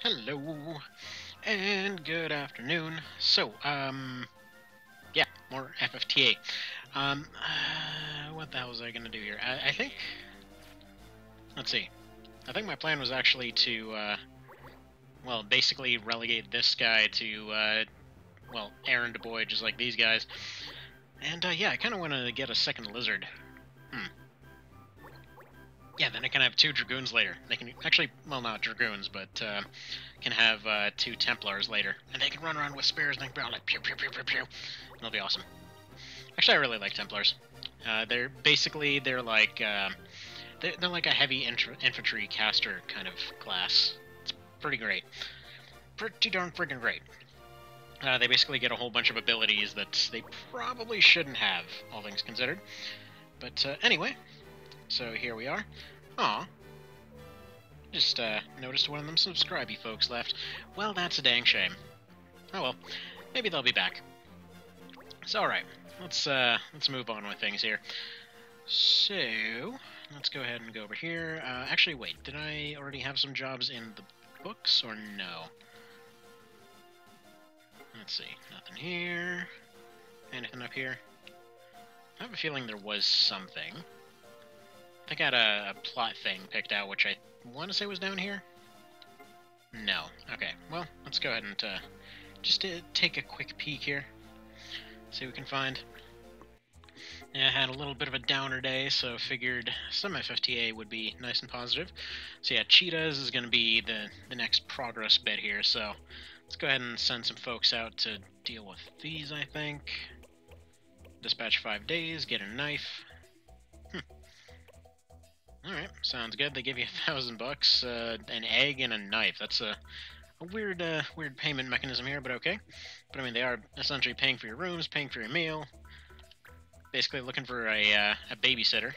Hello, and good afternoon. Yeah, more FFTA. What the hell was I gonna do here? I think, let's see. I think my plan was actually to, well, basically relegate this guy to, well, errand boy, just like these guys. And, yeah, I kind of want to get a second lizard. Yeah, then I can have two dragoons later. They can actually, well, not dragoons, but can have two Templars later, and they can run around with spears and they can be all like pew pew pew pew pew. It'll be awesome. Actually, I really like Templars. They're like they're like a heavy infantry caster kind of class. It's pretty great, pretty darn friggin' great. They basically get a whole bunch of abilities that they probably shouldn't have, all things considered. But anyway, so here we are. Aw. Just noticed one of them subscribey folks left. Well, that's a dang shame. Oh well, maybe they'll be back. So alright, let's move on with things here. So let's go ahead and go over here. Actually, wait, did I already have some jobs in the books or no? Let's see, nothing here. Anything up here? I have a feeling there was something. I think I had a plot thing picked out, which I want to say was down here. No. Okay, well, let's go ahead and just take a quick peek here. See what we can find. Yeah, I had a little bit of a downer day, so figured some FFTA would be nice and positive. So yeah, cheetahs is going to be the next progress bit here, so let's go ahead and send some folks out to deal with these, I think. Dispatch 5 days, get a knife. Alright, sounds good. They give you $1,000, an egg, and a knife. That's a weird payment mechanism here, but okay. But I mean, they are essentially paying for your rooms, paying for your meal, basically looking for a babysitter.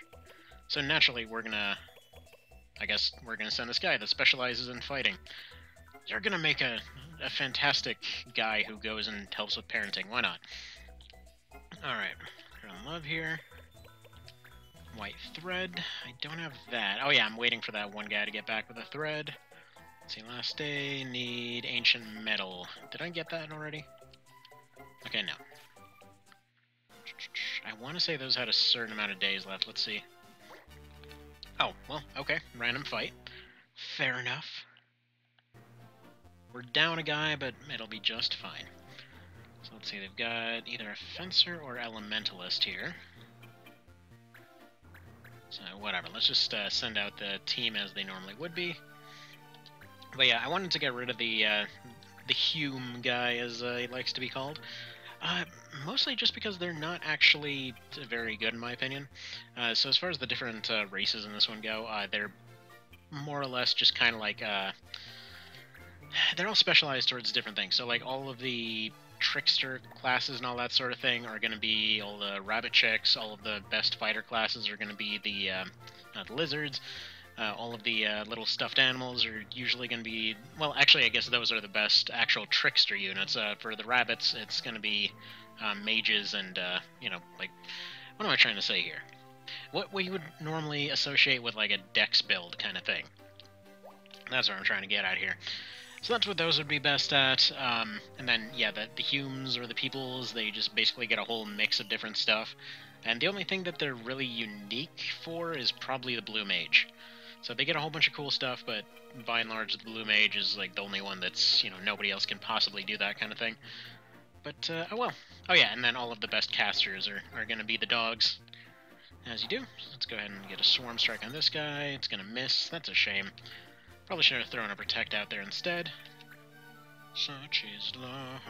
So naturally, I guess we're gonna send this guy that specializes in fighting. You're gonna make a fantastic guy who goes and helps with parenting. Why not? Alright, we're in love here. White thread. I don't have that. Oh yeah, I'm waiting for that one guy to get back with a thread. Let's see, last day, need ancient metal. Did I get that already? Okay, no. I want to say those had a certain amount of days left. Let's see. Oh, well, okay. Random fight. Fair enough. We're down a guy, but it'll be just fine. So let's see, they've got either a fencer or elementalist here. So whatever, let's just send out the team as they normally would be. But yeah, I wanted to get rid of the Hume guy, as he likes to be called. Mostly just because they're not actually very good, in my opinion. So as far as the different races in this one go, they're more or less just kind of like... they're all specialized towards different things. So like all of the trickster classes and all that sort of thing are going to be all the rabbit chicks. All of the best fighter classes are going to be the lizards. All of the little stuffed animals are usually going to be... Well, actually, I guess those are the best actual trickster units. For the rabbits, it's going to be mages and, you know, like... What am I trying to say here? What you would normally associate with, like, a dex build kind of thing. That's what I'm trying to get at here. So that's what those would be best at. And then, yeah, the Humes or the Peoples, they just basically get a whole mix of different stuff. And the only thing that they're really unique for is probably the Blue Mage. So they get a whole bunch of cool stuff, but by and large, the Blue Mage is like the only one that's, you know, nobody else can possibly do that kind of thing. But, oh well. Oh yeah, and then all of the best casters are going to be the dogs, as you do. Let's go ahead and get a Swarm Strike on this guy. It's going to miss. That's a shame. Probably should have thrown a Protect out there instead. Such is life.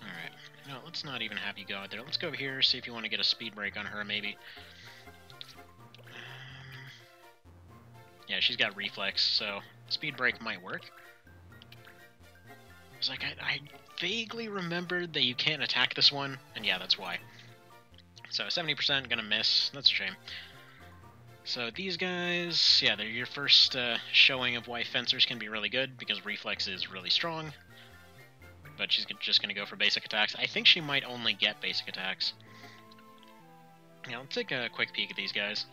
Alright, no, let's not even have you go out there. Let's go over here, see if you want to get a Speed Break on her, maybe. Yeah, she's got Reflex, so Speed Break might work. I was like, I vaguely remembered that you can't attack this one, and yeah, that's why. So 70% gonna miss. That's a shame. So these guys, yeah, they're your first showing of why fencers can be really good, because Reflex is really strong. But she's just going to go for basic attacks. I think she might only get basic attacks. Yeah, let's take a quick peek at these guys.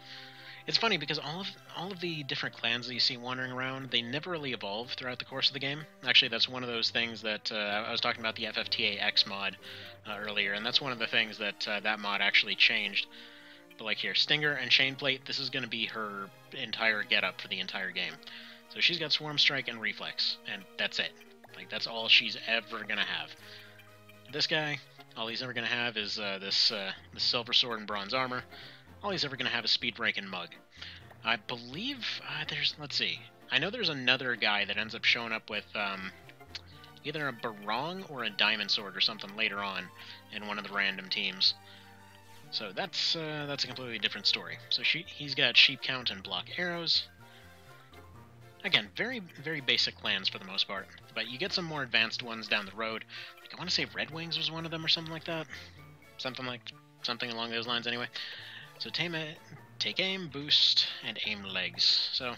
It's funny because all of the different clans that you see wandering around, they never really evolve throughout the course of the game. Actually, that's one of those things that I was talking about the FFTA X mod earlier, and that's one of the things that that mod actually changed. But like here, Stinger and Chainplate, this is going to be her entire getup for the entire game. So she's got Swarm Strike and Reflex, and that's it. Like that's all she's ever going to have. This guy, all he's ever going to have is this Silver Sword and Bronze Armor. All he's ever going to have is Speed Break and Mug. I believe let's see. I know there's another guy that ends up showing up with either a Barong or a Diamond Sword or something later on in one of the random teams. So that's a completely different story. So he's got Sheep Count and Block Arrows. Again, very, very basic clans for the most part, but you get some more advanced ones down the road. Like I want to say Red Wings was one of them or something like that. Something along those lines anyway. So take aim, boost, and aim legs. So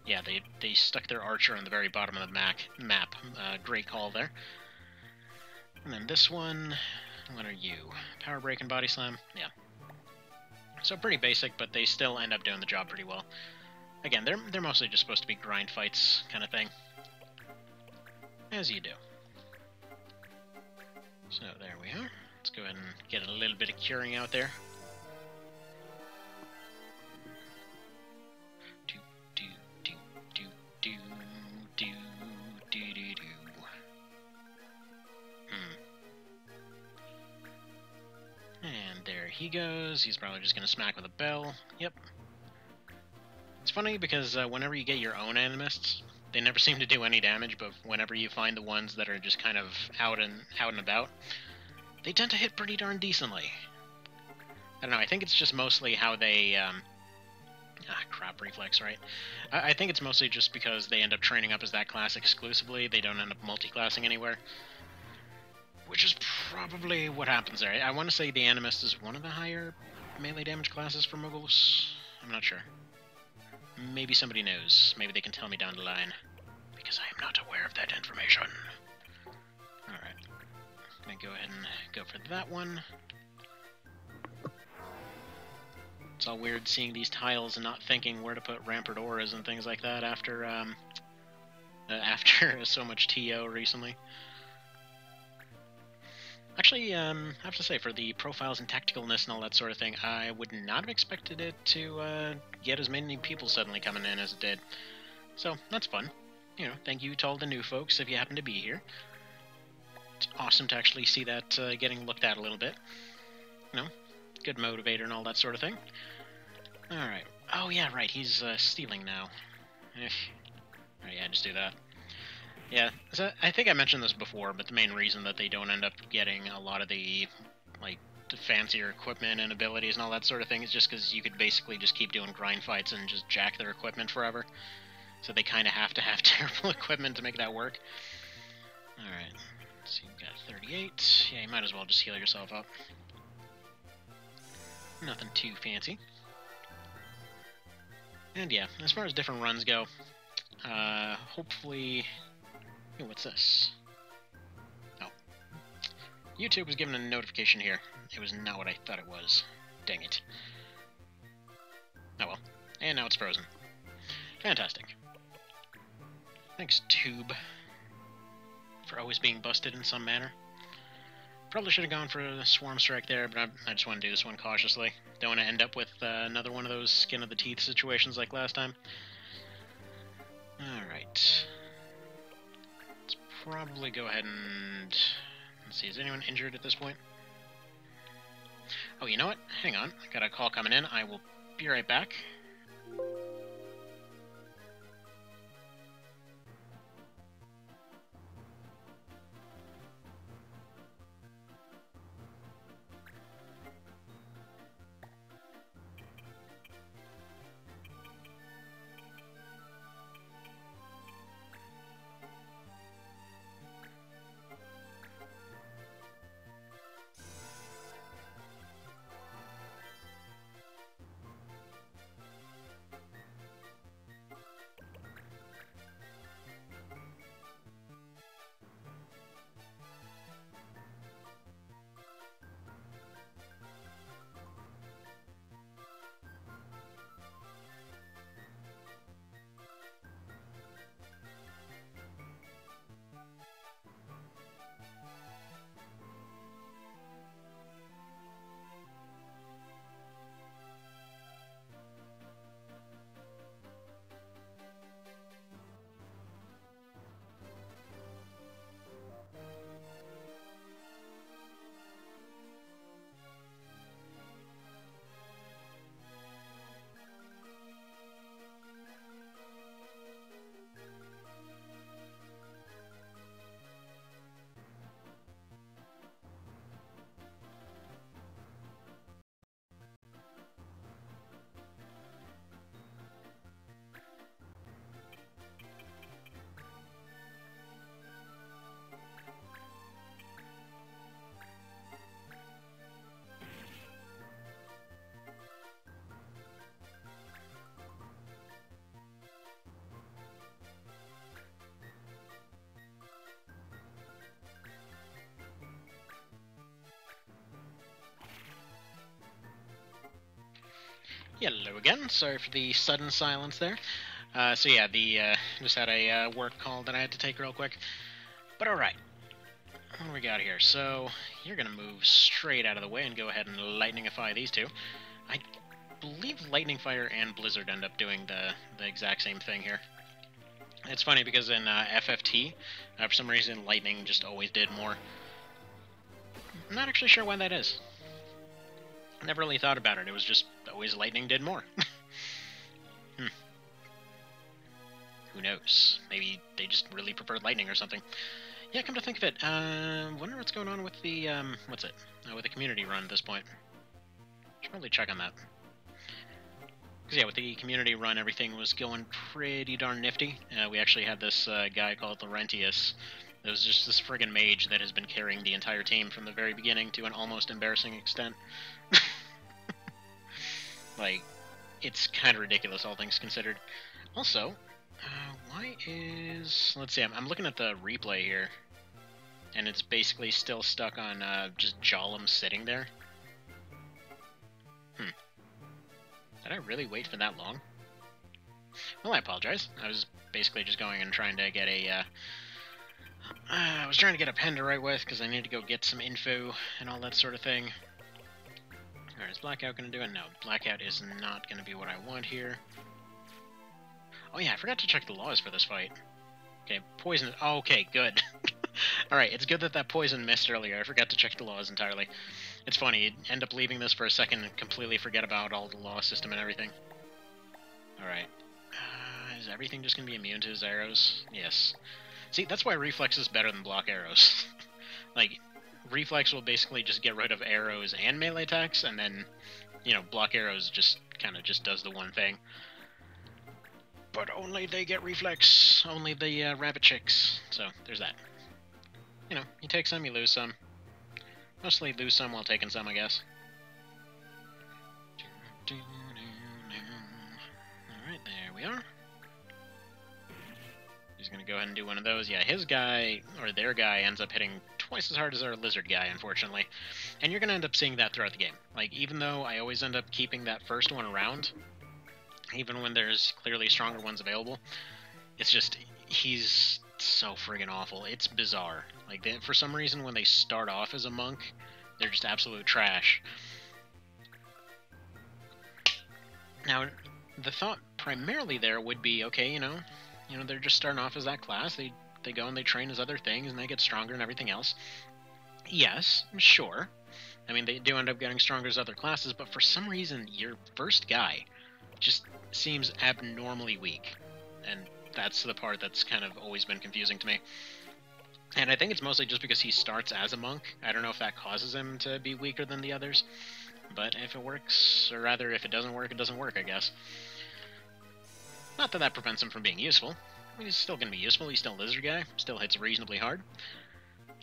yeah, they stuck their archer on the very bottom of the map. Great call there. And then this one, what are you? Power Break and Body Slam? Yeah. So pretty basic, but they still end up doing the job pretty well. Again, they're mostly just supposed to be grind fights kind of thing. As you do. So there we are. Let's go ahead and get a little bit of curing out there. And there he goes. He's probably just going to smack with a bell. Yep. It's funny because whenever you get your own animists, they never seem to do any damage, but whenever you find the ones that are just kind of out and about, they tend to hit pretty darn decently. I don't know, I think it's just mostly how they... crop reflex, right? I think it's mostly just because they end up training up as that class exclusively. They don't end up multi-classing anywhere. Which is probably what happens there. I want to say the Animist is one of the higher melee damage classes for Muggles. I'm not sure. Maybe somebody knows. Maybe they can tell me down the line. Because I am not aware of that information. Alright. I'm going to go ahead and go for that one. It's all weird seeing these tiles and not thinking where to put rampart auras and things like that after after so much TO recently. Actually, I have to say, for the profiles and tacticalness and all that sort of thing, I would not have expected it to get as many people suddenly coming in as it did. So, that's fun. You know, thank you to all the new folks if you happen to be here. It's awesome to actually see that getting looked at a little bit. You know, good motivator and all that sort of thing. Alright. Oh, yeah, right, he's stealing now. Alright, yeah, just do that. Yeah, so I think I mentioned this before, but the main reason that they don't end up getting a lot of the, like, the fancier equipment and abilities and all that sort of thing is just because you could basically just keep doing grind fights and just jack their equipment forever. So they kind of have to have terrible equipment to make that work. Alright, so you've got 38. Yeah, you might as well just heal yourself up. Nothing too fancy. And yeah, as far as different runs go, hopefully... Ooh, what's this? Oh. YouTube was given a notification here. It was not what I thought it was. Dang it. Oh well. And now it's frozen. Fantastic. Thanks, Tube, for always being busted in some manner. Probably should have gone for a Swarm Strike there, but I just want to do this one cautiously. Don't want to end up with another one of those skin of the teeth situations like last time. Alright. Let's probably go ahead and... Let's see, is anyone injured at this point? Oh, you know what? Hang on. I got a call coming in. I will be right back. Hello again. Sorry for the sudden silence there. So yeah, just had a work call that I had to take real quick. But alright. What do we got here? So, you're gonna move straight out of the way and go ahead and lightningify these two. I believe Lightning Fire and Blizzard end up doing the exact same thing here. It's funny because in FFT, for some reason, Lightning just always did more. I'm not actually sure why that is. Never really thought about it. It was just always Lightning did more. Who knows? Maybe they just really preferred Lightning or something. Yeah, come to think of it, wonder what's going on with the, with the community run at this point. Should probably check on that. Because yeah, with the community run, everything was going pretty darn nifty. We actually had this guy called Laurentius. It was just this friggin' mage that has been carrying the entire team from the very beginning to an almost embarrassing extent. Like, it's kind of ridiculous, all things considered. Also, why is... Let's see, I'm looking at the replay here, and it's basically still stuck on just Jolum sitting there. Did I really wait for that long? Well, I apologize. I was basically just going and trying to get a... I was trying to get a pen to write with, because I need to go get some info and all that sort of thing. Alright, is Blackout going to do it? No, Blackout is not going to be what I want here. Oh yeah, I forgot to check the laws for this fight. Okay, poison... Oh, okay, good. Alright, it's good that poison missed earlier. I forgot to check the laws entirely. It's funny, you end up leaving this for a second and completely forget about all the law system and everything. Alright. Is everything just going to be immune to his arrows? Yes. See, that's why Reflex is better than block arrows. Like, Reflex will basically just get rid of arrows and melee attacks, and then, you know, block arrows just kind of just does the one thing. But only they get Reflex. Only the rabbit chicks. So, there's that. You know, you take some, you lose some. Mostly lose some while taking some, I guess. Alright, there we are. He's gonna go ahead and do one of those. Yeah, his guy, or their guy, ends up hitting twice as hard as our lizard guy, unfortunately. And you're gonna end up seeing that throughout the game. Like, even though I always end up keeping that first one around, even when there's clearly stronger ones available, it's just, he's so friggin' awful. It's bizarre. Like, for some reason, when they start off as a monk, they're just absolute trash. Now, the thought primarily there would be, okay, you know, they're just starting off as that class. They go and they train as other things, and they get stronger and everything else. Yes, sure. I mean, they do end up getting stronger as other classes, but for some reason, your first guy just seems abnormally weak. And that's the part that's kind of always been confusing to me. And I think it's mostly just because he starts as a monk. I don't know if that causes him to be weaker than the others. But if it works, or rather, if it doesn't work, it doesn't work, I guess. Not that that prevents him from being useful. I mean, he's still going to be useful. He's still a lizard guy. Still hits reasonably hard.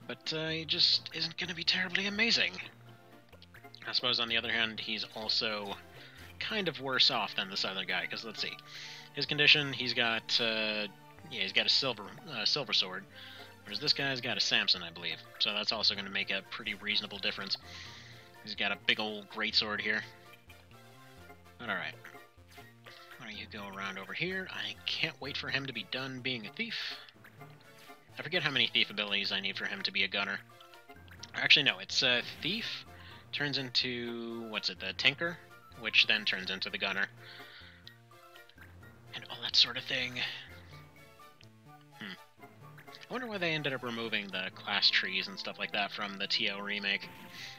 But he just isn't going to be terribly amazing. I suppose, on the other hand, he's also kind of worse off than this other guy. Because, let's see. His condition, he's got, he's got a silver sword. Whereas this guy's got a Samson, I believe. So that's also going to make a pretty reasonable difference. He's got a big old greatsword here. But alright. Why don't you go around over here? I can't wait for him to be done being a thief. I forget how many thief abilities I need for him to be a gunner. Actually, no, it's thief turns into, what's it, the tinker? Which then turns into the gunner. And all that sort of thing. I wonder why they ended up removing the class trees and stuff like that from the TO remake.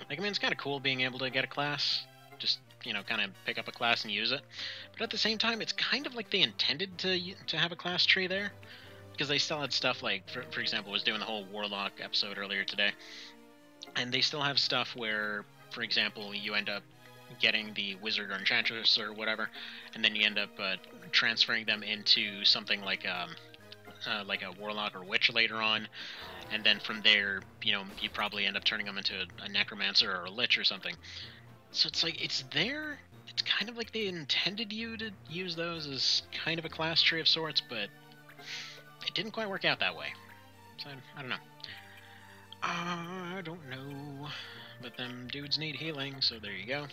Like, I mean, it's kind of cool being able to get a class. Just, you know, kind of pick up a class and use it. But at the same time, it's kind of like they intended to have a class tree there. Because they still had stuff like, for example, was doing the whole Warlock episode earlier today. And they still have stuff where, for example, you end up getting the Wizard or Enchantress or whatever, and then you end up transferring them into something like a Warlock or Witch later on, and then from there, you know, you probably end up turning them into a Necromancer or a Lich or something. So it's like, it's there, it's kind of like they intended you to use those as kind of a class tree of sorts, but it didn't quite work out that way. So, I don't know. I don't know, but them dudes need healing, so there you go.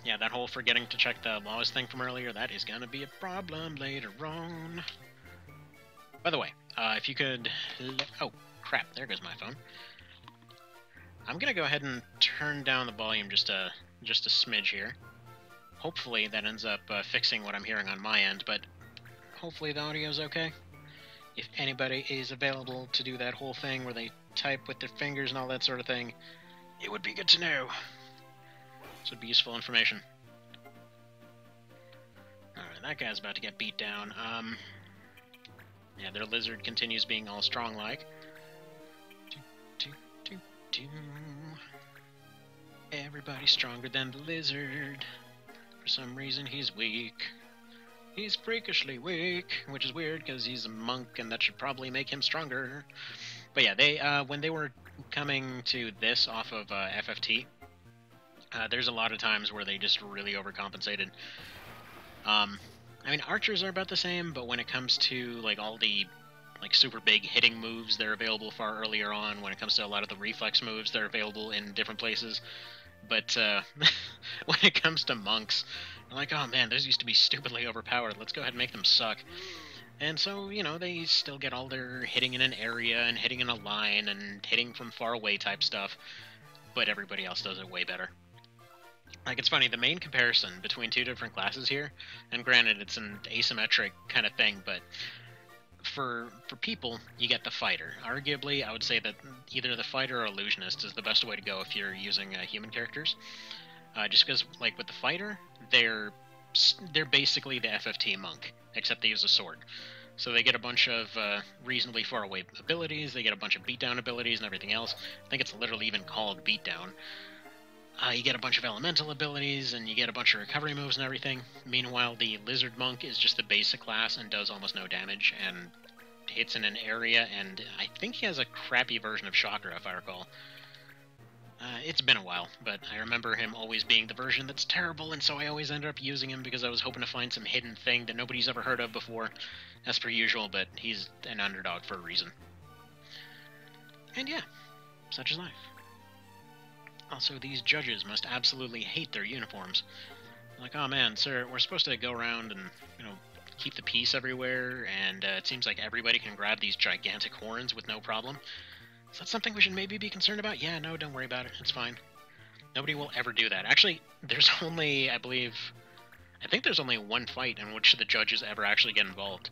Yeah, that whole forgetting to check the laws thing from earlier, that is gonna be a problem later on. By the way, if you could... Oh, crap, there goes my phone. I'm gonna go ahead and turn down the volume just a smidge here. Hopefully that ends up fixing what I'm hearing on my end, but hopefully the audio's okay. If anybody is available to do that whole thing where they type with their fingers and all that sort of thing, it would be good to know. This would be useful information. Alright, that guy's about to get beat down. Yeah, their lizard continues being all strong-like. Everybody's stronger than the lizard. For some reason, he's weak. He's freakishly weak, which is weird because he's a monk, and that should probably make him stronger. But yeah, they when they were coming to this off of FFT, there's a lot of times where they just really overcompensated. I mean, archers are about the same, but when it comes to like all the like super big hitting moves, they're available far earlier on. When it comes to a lot of the reflex moves, they're available in different places. But when it comes to monks, I'm like, oh man, those used to be stupidly overpowered. Let's go ahead and make them suck. And so, you know, they still get all their hitting in an area and hitting in a line and hitting from far away type stuff, but everybody else does it way better. Like, it's funny, the main comparison between two different classes here, and granted it's an asymmetric kind of thing, but for people, you get the fighter. Arguably, I would say that either the fighter or illusionist is the best way to go if you're using human characters. Just because, like, with the fighter, they're basically the FFT monk, except they use a sword. So they get a bunch of reasonably far away abilities, they get a bunch of beatdown abilities and everything else. I think it's literally even called beatdown. You get a bunch of elemental abilities, and you get a bunch of recovery moves and everything. Meanwhile, the Lizard Monk is just the basic class and does almost no damage, and hits in an area, and I think he has a crappy version of Chakra, if I recall. It's been a while, but I remember him always being the version that's terrible, and so I always ended up using him because I was hoping to find some hidden thing that nobody's ever heard of before, as per usual, but he's an underdog for a reason. And yeah, such is life. Also, these judges must absolutely hate their uniforms. Like, oh man, sir, we're supposed to go around and, you know, keep the peace everywhere, and it seems like everybody can grab these gigantic horns with no problem. Is that something we should maybe be concerned about? Yeah, no, don't worry about it. It's fine. Nobody will ever do that. Actually, there's only, I think there's only one fight in which the judges ever actually get involved,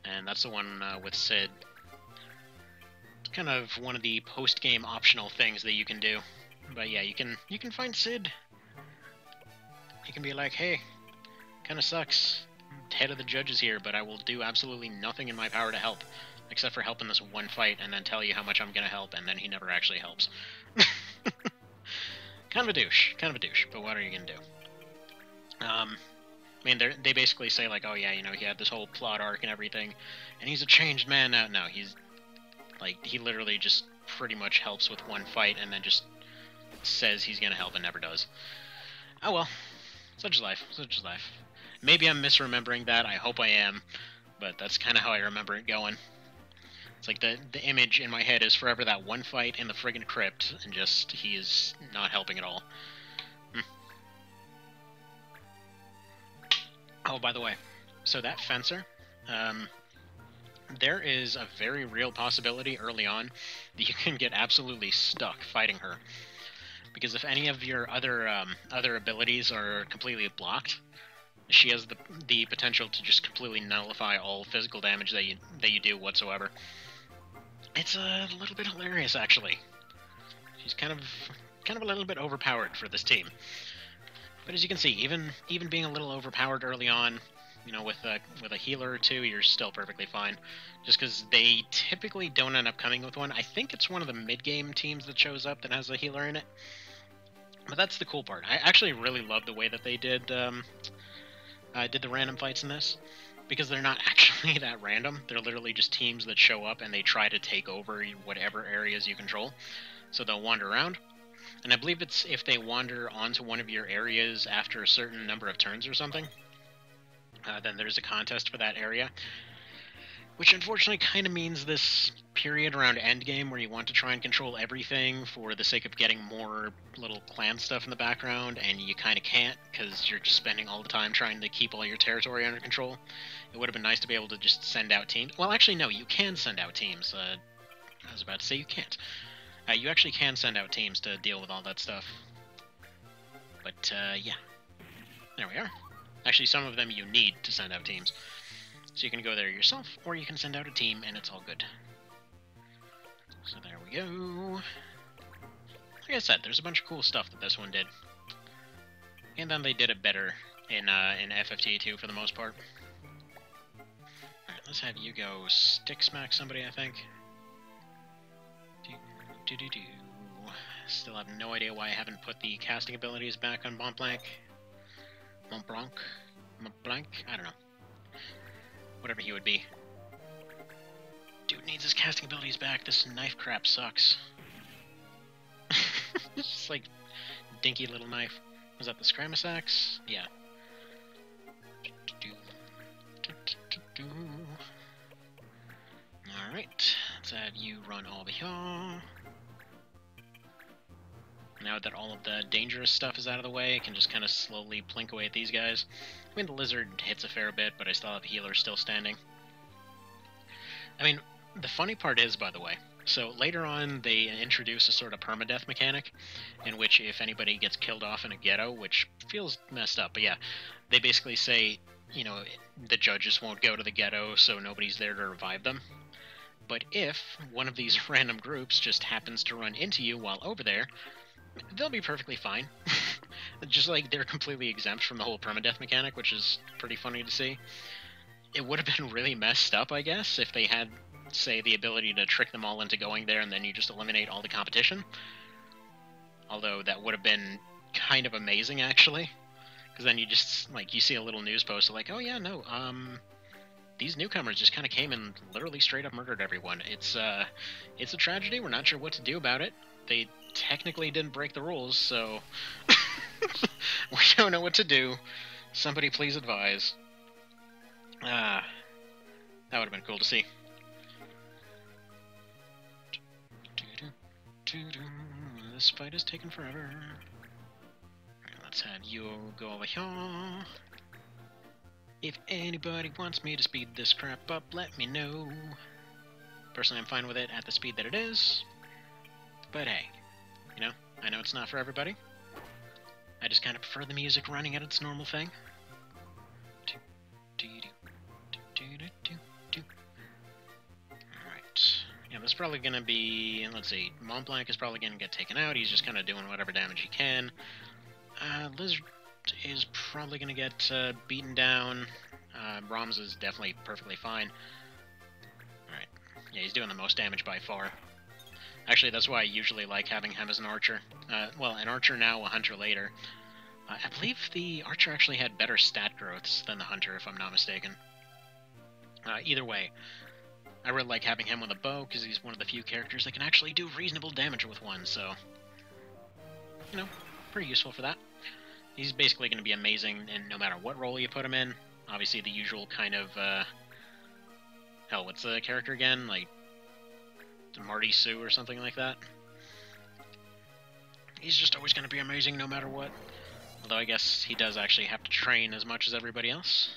and that's the one with Cid. It's kind of one of the post-game optional things that you can do. But yeah, you can find Cid. You can be like, hey, kinda sucks. Head of the judges here, but I will do absolutely nothing in my power to help, except for help in this one fight, and then tell you how much I'm gonna help, and then he never actually helps. Kind of a douche, but what are you gonna do? I mean, they basically say, like, oh yeah, you know, he had this whole plot arc and everything, and he's a changed man now. No, he's, like, he literally just pretty much helps with one fight, and then just says he's gonna help and never does. Oh well, such is life, such is life. Maybe I'm misremembering that, I hope I am, but that's kind of how I remember it going. It's like the image in my head is forever that one fight in the friggin' crypt, and just, he is not helping at all. Oh, by the way, so that fencer, there is a very real possibility early on that you can get absolutely stuck fighting her. Because if any of your other abilities are completely blocked, she has the potential to just completely nullify all physical damage that you do whatsoever. It's a little bit hilarious, actually. She's kind of a little bit overpowered for this team. But as you can see, even being a little overpowered early on, you know, with a healer or two, you're still perfectly fine. Just because they typically don't end up coming with one. I think it's one of the mid-game teams that shows up that has a healer in it. But that's the cool part. I actually really love the way that they did the random fights in this, because they're not actually that random. They're literally just teams that show up and they try to take over whatever areas you control. So they'll wander around, and I believe it's if they wander onto one of your areas after a certain number of turns or something, then there's a contest for that area. Which unfortunately kind of means this period around endgame where you want to try and control everything for the sake of getting more little clan stuff in the background, and you kind of can't because you're just spending all the time trying to keep all your territory under control. It would have been nice to be able to just send out teams. Well, actually, no, you can send out teams. I was about to say you can't. You actually can send out teams to deal with all that stuff. But, yeah. There we are. Actually, some of them you need to send out teams. So you can go there yourself, or you can send out a team, and it's all good. So there we go. Like I said, there's a bunch of cool stuff that this one did. And then they did it better in FFTA2 for the most part. Alright, let's have you go stick smack somebody, I think. Do-do-do. Still have no idea why I haven't put the casting abilities back on Montblanc. Montblanc? Montblanc? I don't know. Whatever he would be. Dude needs his casting abilities back. This knife crap sucks. It's just like dinky little knife. Was that the Scramus axe? Yeah. Alright. Let's have you run over here. Now that all of the dangerous stuff is out of the way, I can just kind of slowly plink away at these guys. I mean, the lizard hits a fair bit, but I still have a healer still standing. I mean, the funny part is, by the way, so later on they introduce a sort of permadeath mechanic, in which if anybody gets killed off in a ghetto, which feels messed up, but yeah, they basically say, you know, the judges won't go to the ghetto, so nobody's there to revive them. But if one of these random groups just happens to run into you while over there, they'll be perfectly fine. Just like they're completely exempt from the whole permadeath mechanic, which is pretty funny to see. It would have been really messed up, I guess, if they had, say, the ability to trick them all into going there and then you just eliminate all the competition. Although that would have been kind of amazing, actually. Because then you just, like, you see a little news post like, oh yeah, no, these newcomers just kind of came and literally straight up murdered everyone. It's a tragedy. We're not sure what to do about it. They technically didn't break the rules, so we don't know what to do. Somebody please advise. That would have been cool to see. This fight is taking forever. Right, let's have you go over here. If anybody wants me to speed this crap up, let me know. Personally, I'm fine with it at the speed that it is. But hey, you know, I know it's not for everybody. I just kind of prefer the music running at its normal thing. Alright. Yeah, that's probably going to be, let's see, Montblanc is probably going to get taken out. He's just kind of doing whatever damage he can. Lizard is probably going to get beaten down. Brahms is definitely perfectly fine. Alright. Yeah, he's doing the most damage by far. Actually, that's why I usually like having him as an archer. Well, an archer now, a hunter later. I believe the archer actually had better stat growths than the hunter, if I'm not mistaken. Either way, I really like having him with a bow, because he's one of the few characters that can actually do reasonable damage with one, so... You know, pretty useful for that. He's basically going to be amazing in no matter what role you put him in. Obviously the usual kind of, hell, what's the character again? Like, Marty Sue or something like that. He's just always going to be amazing no matter what. Although I guess he does actually have to train as much as everybody else.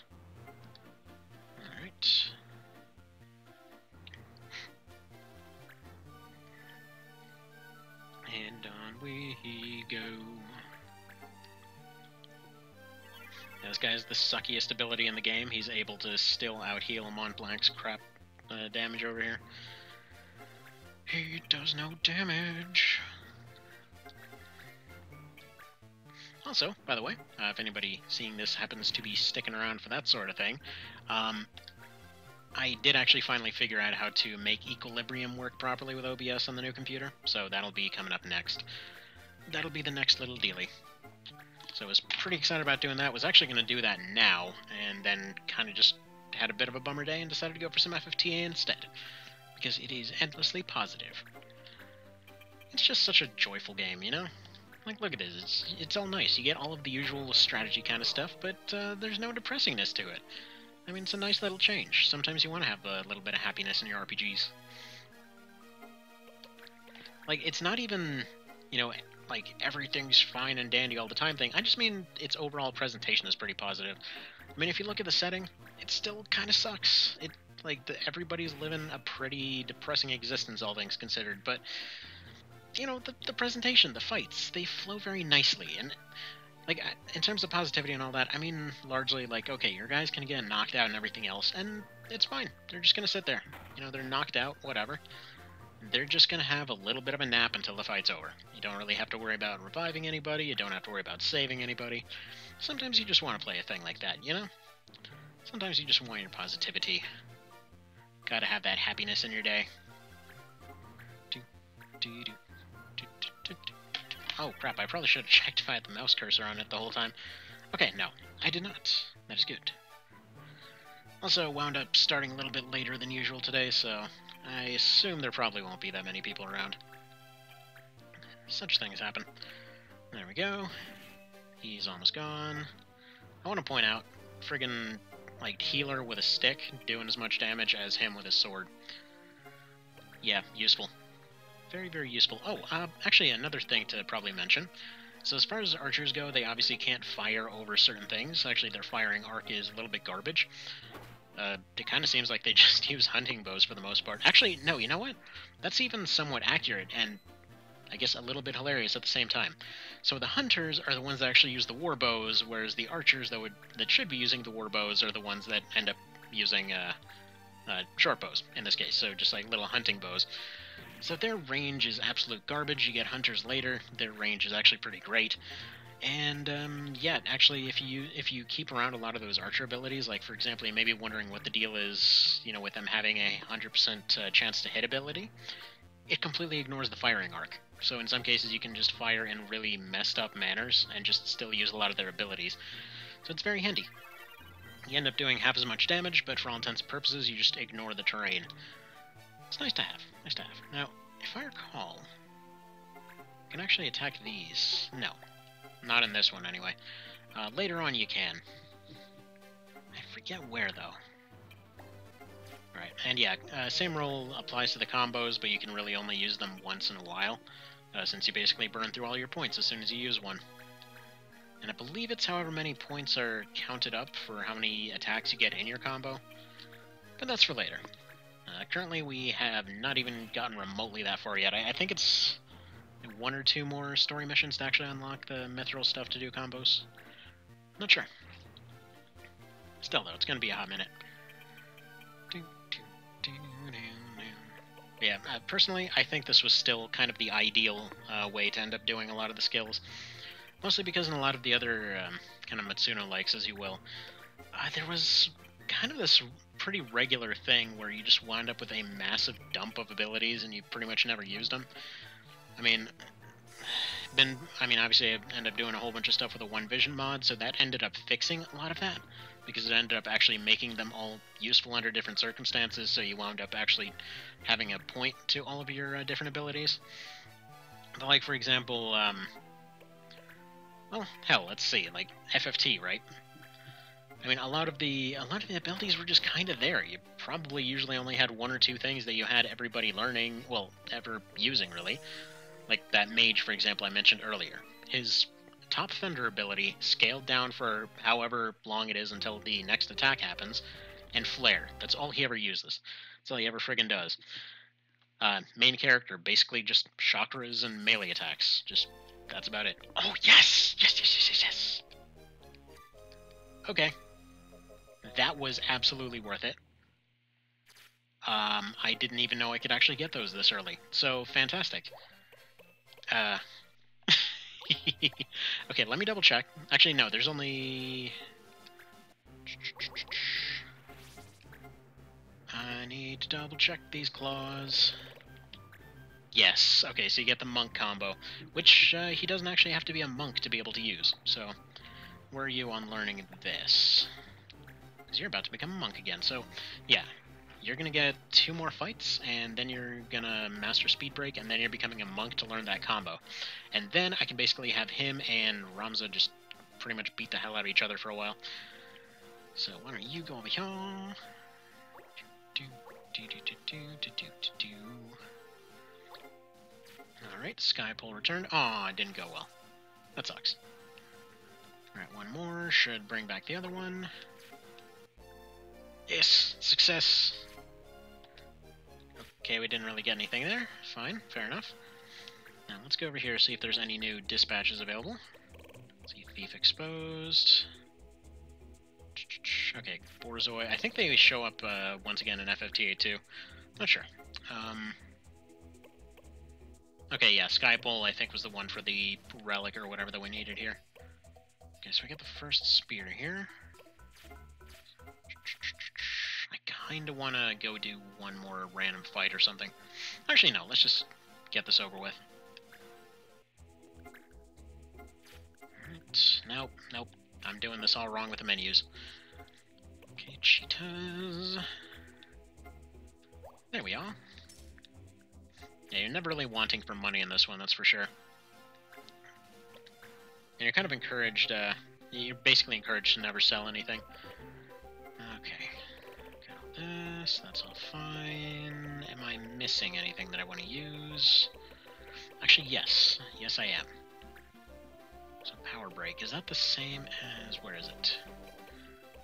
Alright. And on we go. Now, this guy has the suckiest ability in the game. He's able to still out-heal Montblanc's crap damage over here. He does no damage. Also, by the way, if anybody seeing this happens to be sticking around for that sort of thing, I did actually finally figure out how to make Equilibrium work properly with OBS on the new computer, so that'll be coming up next. That'll be the next little dealie. So I was pretty excited about doing that. Was actually going to do that now, and then kind of just had a bit of a bummer day and decided to go for some FFTA instead. Because it is endlessly positive. It's just such a joyful game, you know? Like, look at this. It's all nice. You get all of the usual strategy kind of stuff, but there's no depressingness to it. I mean, it's a nice little change. Sometimes you want to have a little bit of happiness in your RPGs. Like, it's not even, you know, like, everything's fine and dandy all the time thing. I just mean its overall presentation is pretty positive. I mean, if you look at the setting, it still kind of sucks. Everybody's living a pretty depressing existence, all things considered, but, you know, the presentation, the fights, they flow very nicely, and, like, in terms of positivity and all that, I mean, largely, like, okay, your guys can get knocked out and everything else, and it's fine. They're just gonna sit there. You know, they're knocked out, whatever. They're just going to have a little bit of a nap until the fight's over. You don't really have to worry about reviving anybody, you don't have to worry about saving anybody. Sometimes you just want to play a thing like that, you know? Sometimes you just want your positivity. Gotta have that happiness in your day. Oh crap, I probably should have checked if I had the mouse cursor on it the whole time. Okay, no, I did not. That is good. Also wound up starting a little bit later than usual today, so I assume there probably won't be that many people around. Such things happen. There we go. He's almost gone. I want to point out, friggin', like, healer with a stick doing as much damage as him with his sword. Yeah, useful. Very, very useful. Oh, actually, another thing to probably mention. So as far as archers go, they obviously can't fire over certain things. Actually, their firing arc is a little bit garbage. It kind of seems like they just use hunting bows for the most part. Actually, no, you know what? That's even somewhat accurate, and I guess a little bit hilarious at the same time. So the hunters are the ones that actually use the war bows, whereas the archers that should be using the war bows are the ones that end up using short bows, in this case, so just like little hunting bows. So their range is absolute garbage. You get hunters later, their range is actually pretty great. And yeah, actually, if you keep around a lot of those archer abilities, like for example, you may be wondering what the deal is, you know, with them having a 100% chance to hit ability, it completely ignores the firing arc. So in some cases, you can just fire in really messed up manners and just still use a lot of their abilities. So it's very handy. You end up doing half as much damage, but for all intents and purposes, you just ignore the terrain. It's nice to have. Nice to have. Now, if I recall, I can actually attack these. No. Not in this one, anyway. Later on, you can. I forget where, though. Alright, and yeah, same rule applies to the combos, but you can really only use them once in a while, since you basically burn through all your points as soon as you use one. And I believe it's however many points are counted up for how many attacks you get in your combo, but that's for later. Currently, we have not even gotten remotely that far yet. I think it's one or two more story missions to actually unlock the mithril stuff to do combos. Not sure. Still, though, it's going to be a hot minute. Yeah, personally, I think this was still kind of the ideal way to end up doing a lot of the skills. Mostly because in a lot of the other kind of Matsuno-likes, as you will, there was kind of this pretty regular thing where you just wound up with a massive dump of abilities and you pretty much never used them. I mean, obviously I ended up doing a whole bunch of stuff with a One Vision mod, so that ended up fixing a lot of that, because it ended up actually making them all useful under different circumstances, so you wound up actually having a point to all of your different abilities. But like, for example, well, hell, let's see, like FFT, right? I mean, a lot of the abilities were just kind of there. You probably usually only had one or two things that you had everybody learning, well, ever using, really. Like that mage, for example, I mentioned earlier. His top Fender ability scaled down for however long it is until the next attack happens, and Flare. That's all he ever uses. That's all he ever friggin' does. Main character, basically just chakras and melee attacks. Just, that's about it. Oh, yes! Yes! Okay. That was absolutely worth it. I didn't even know I could actually get those this early. So, fantastic. Okay, let me double check. Actually, no, there's only... I need to double check these claws. Yes, okay, so you get the monk combo, which he doesn't actually have to be a monk to be able to use. So, where are you on learning this? Because you're about to become a monk again, so yeah. You're going to get 2 more fights, and then you're going to master Speed Break, and then you're becoming a monk to learn that combo. And then I can basically have him and Ramza just pretty much beat the hell out of each other for a while. So why don't you go over here? Alright, Skypole returned. Aw, it didn't go well. That sucks. Alright, one more. Should bring back the other one. Yes! Success! Okay, we didn't really get anything there. Fine, fair enough. Now let's go over here, see if there's any new dispatches available. See, Thief exposed. Okay, Borzoi. I think they show up once again in FFTA too. Not sure. Okay, yeah, Skypole I think was the one for the relic or whatever that we needed here. Okay, so we get the first spear here. I kind of want to go do one more random fight or something. Actually, no, let's just get this over with. Alright, nope. I'm doing this all wrong with the menus. Okay, cheetahs. There we are. Yeah, you're never really wanting for money in this one, that's for sure. And you're kind of encouraged, you're basically encouraged to never sell anything. Okay. Got this, that's all fine. Am I missing anything that I want to use? Actually, yes. Yes, I am. So, Power Break. Is that the same as... where is it?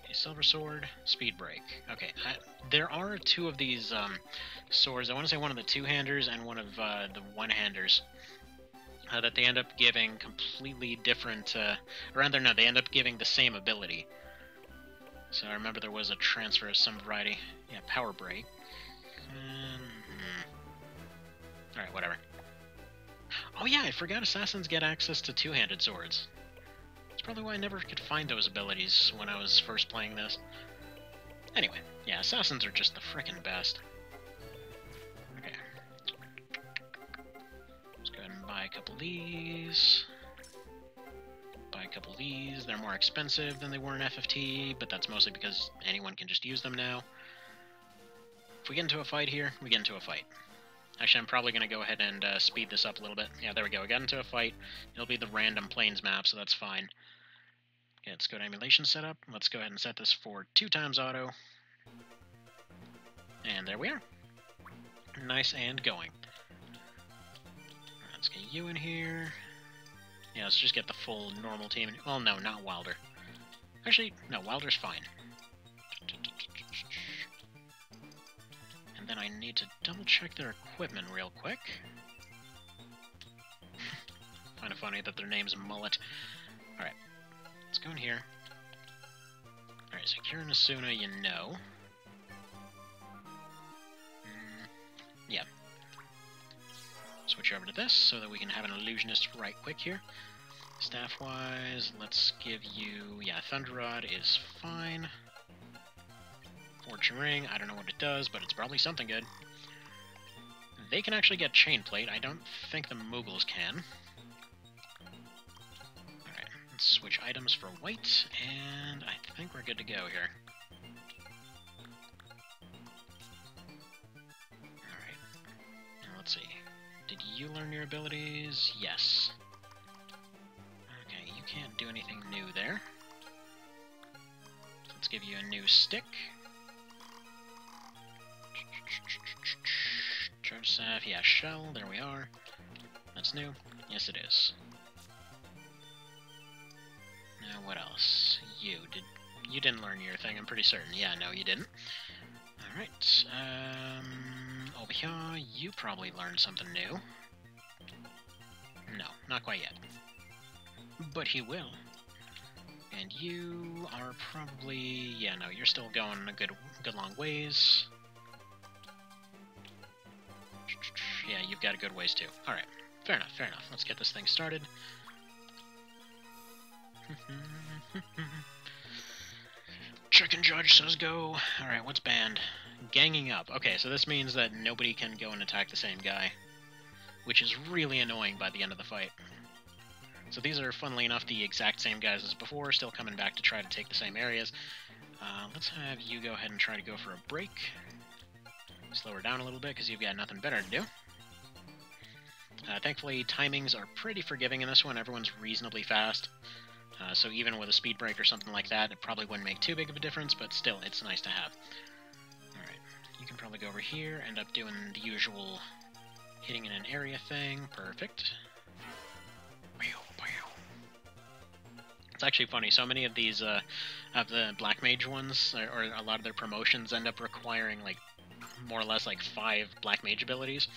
Okay, Silver Sword, Speed Break. Okay, there are two of these swords. I want to say one of the two-handers and one of the one-handers. That they end up giving completely different... or rather, no, they end up giving the same ability. So I remember there was a transfer of some variety. Yeah, Power Break. Alright, whatever. Oh yeah, I forgot assassins get access to two-handed swords. That's probably why I never could find those abilities when I was first playing this. Anyway, yeah, assassins are just the frickin' best. Okay. Let's go ahead and buy a couple of these. Buy a couple of these. They're more expensive than they were in FFT, but that's mostly because anyone can just use them now. If we get into a fight here, we get into a fight. Actually, I'm probably going to go ahead and speed this up a little bit. Yeah, there we go. We got into a fight. It'll be the random plains map, so that's fine. Okay, let's go to emulation setup. Let's go ahead and set this for 2x auto. And there we are. Nice and going. Let's get you in here. Yeah, let's just get the full normal team. Well, no, not Wilder. Actually, no, Wilder's fine. And then I need to double-check their equipment real quick. Kind of funny that their name's Mullet. Alright, let's go in here. Alright, so Kira Nasuna, you know. Yeah. Switch over to this so that we can have an illusionist right quick here. Staff-wise, let's give you... yeah, Thunder Rod is fine. Fortune Ring, I don't know what it does, but it's probably something good. They can actually get Chain Plate. I don't think the Mughals can. Alright, let's switch items for white, and I think we're good to go here. Alright, now let's see. Did you learn your abilities? Yes. Okay, you can't do anything new there. Let's give you a new stick. Charge staff, yeah, shell, there we are. That's new. Yes, it is. Now, what else? You didn't learn your thing, I'm pretty certain. Yeah, no, you didn't. Alright, over here, you probably learned something new. No, not quite yet. But he will. And you are probably... yeah, no, you're still going a good long ways. Yeah, you've got a good ways too. Alright, fair enough, fair enough. Let's get this thing started. Chicken Judge says go. Alright, what's banned? Ganging up. Okay, so this means that nobody can go and attack the same guy, which is really annoying by the end of the fight. So these are, funnily enough, the exact same guys as before, still coming back to try to take the same areas. Let's have you go ahead and try to go for a break. Slow her down a little bit, because you've got nothing better to do. Thankfully, timings are pretty forgiving in this one. Everyone's reasonably fast. So even with a speed break or something like that, it probably wouldn't make too big of a difference, but still, it's nice to have. Alright, you can probably go over here, end up doing the usual hitting in an area thing. Perfect. It's actually funny, so many of these, of the Black Mage ones, or a lot of their promotions end up requiring, like, more or less, like, 5 Black Mage abilities,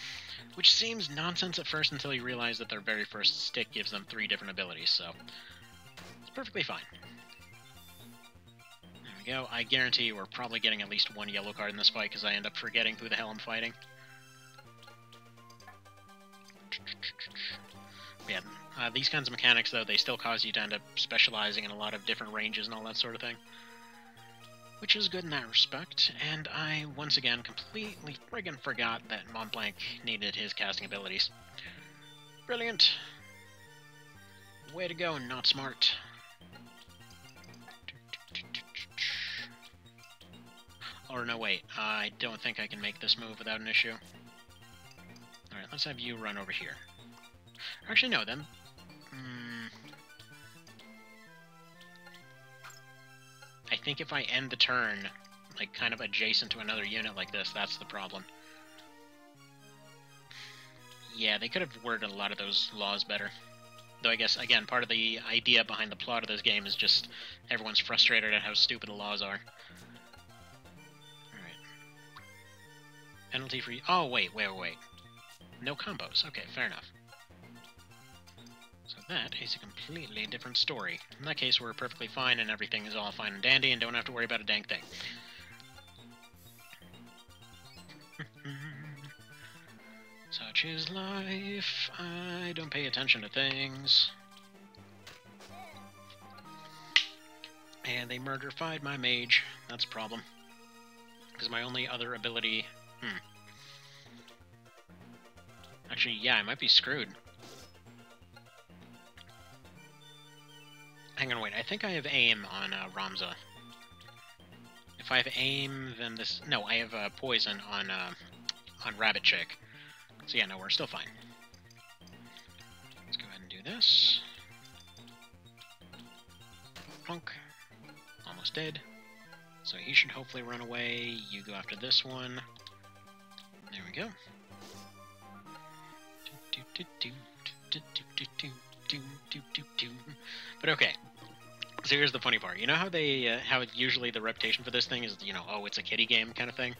which seems nonsense at first until you realize that their very first stick gives them 3 different abilities, so it's perfectly fine. There we go. I guarantee you we're probably getting at least 1 yellow card in this fight, because I end up forgetting who the hell I'm fighting. Yeah, these kinds of mechanics, though, they still cause you to end up specializing in a lot of different ranges and all that sort of thing. Which is good in that respect, and I, once again, completely friggin' forgot that Mont Blanc needed his casting abilities. Brilliant! Way to go, not smart. Or no, wait, I don't think I can make this move without an issue. Alright, let's have you run over here. Actually, no, then... I think if I end the turn, like, kind of adjacent to another unit like this, that's the problem. Yeah, they could have worded a lot of those laws better. Though I guess, again, part of the idea behind the plot of this game is just everyone's frustrated at how stupid the laws are. Alright. Penalty free... Oh, wait. No combos. Okay, fair enough. So that is a completely different story. In that case, we're perfectly fine and everything is all fine and dandy and don't have to worry about a dang thing. Such is life. I don't pay attention to things. And they murder-fied my mage. That's a problem. Because my only other ability... Actually, yeah, I might be screwed. Hang on, wait. I think I have aim on Ramza. If I have aim, then this... No, I have poison on Rabbit Chick. So yeah, no, we're still fine. Let's go ahead and do this. Plunk. Almost dead. So he should hopefully run away. You go after this one. There we go. But okay. So here's the funny part. You know how they, how usually the reputation for this thing is, you know, oh, it's a kiddie game kind of thing?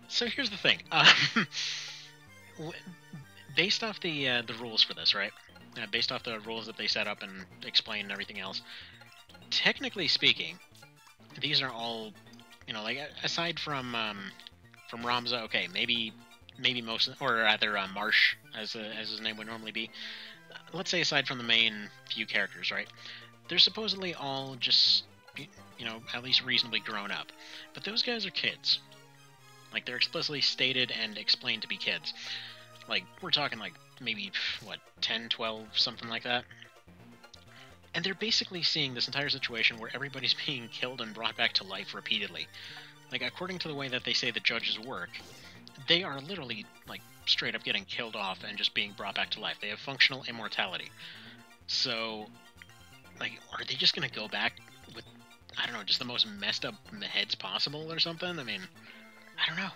So here's the thing. Based off the rules for this, right? Based off the rules that they set up and explain and everything else, technically speaking, these are all, you know, like, aside from Ramza, okay, maybe most, or rather Marsh, as his name would normally be. Let's say aside from the main few characters, right? They're supposedly all just, you know, at least reasonably grown up. But those guys are kids. Like, they're explicitly stated and explained to be kids. Like, we're talking, like, maybe, what, 10, 12, something like that? And they're basically seeing this entire situation where everybody's being killed and brought back to life repeatedly. Like, according to the way that they say the judges work, they are literally, like, straight up getting killed off and just being brought back to life. They have functional immortality. So, like, are they just gonna go back with, I don't know, just the most messed up heads possible or something? I mean, I don't know.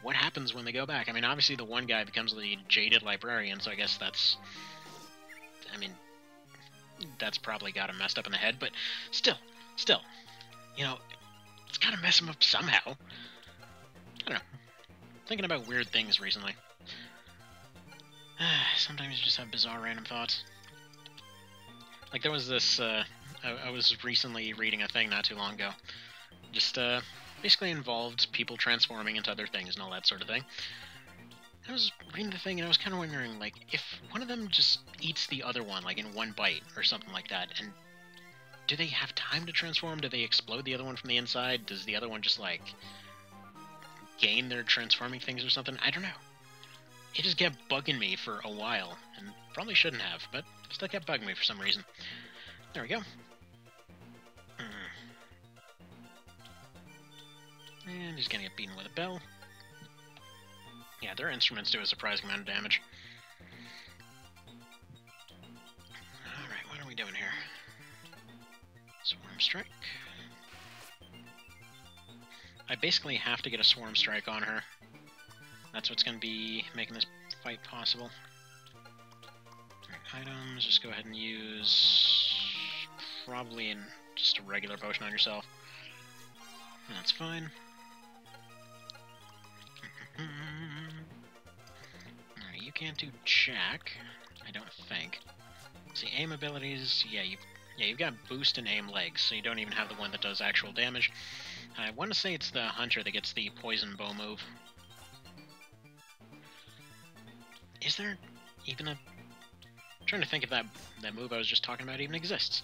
What happens when they go back? I mean, obviously the one guy becomes the jaded librarian, so I guess that's... I mean, that's probably got him messed up in the head, but still, you know, it's gotta mess him up somehow. I don't know. Thinking about weird things recently. Sometimes you just have bizarre random thoughts. Like, there was this, I was recently reading a thing not too long ago. Just, basically involved people transforming into other things and all that sort of thing. I was reading the thing and I was kind of wondering, like, if one of them just eats the other one, like, in one bite or something like that, and do they have time to transform? Do they explode the other one from the inside? Does the other one just, like, gain their transforming things or something? I don't know. It just kept bugging me for a while, and probably shouldn't have, but still kept bugging me for some reason. There we go. And he's gonna get beaten with a bell. Yeah, their instruments do a surprising amount of damage. Alright, what are we doing here? Swarm Strike. I basically have to get a Swarm Strike on her. That's what's going to be making this fight possible. Alright, items, just go ahead and use probably just a regular potion on yourself. That's fine. Alright, you can't do jack, I don't think. See, aim abilities, you've got boost and aim legs, so you don't even have the one that does actual damage. I want to say it's the hunter that gets the poison bow move. Is there even a... I'm trying to think if that move I was just talking about even exists.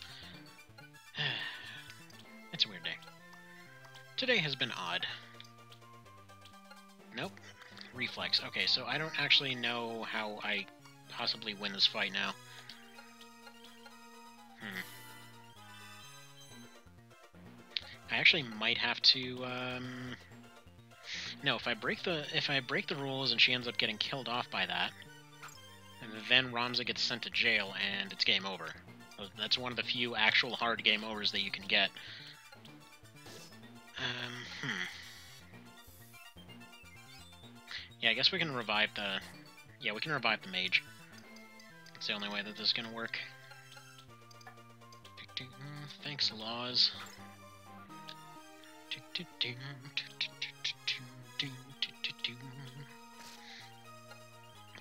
It's a weird day. Today has been odd. Nope. Reflex. Okay, so I don't actually know how I possibly win this fight now. I actually might have to, no, if I break the rules and she ends up getting killed off by that, and then Ramza gets sent to jail and it's game over. That's one of the few actual hard game overs that you can get. Yeah, I guess we can revive the... Yeah, we can revive the mage. That's the only way that this is gonna work. Thanks, laws.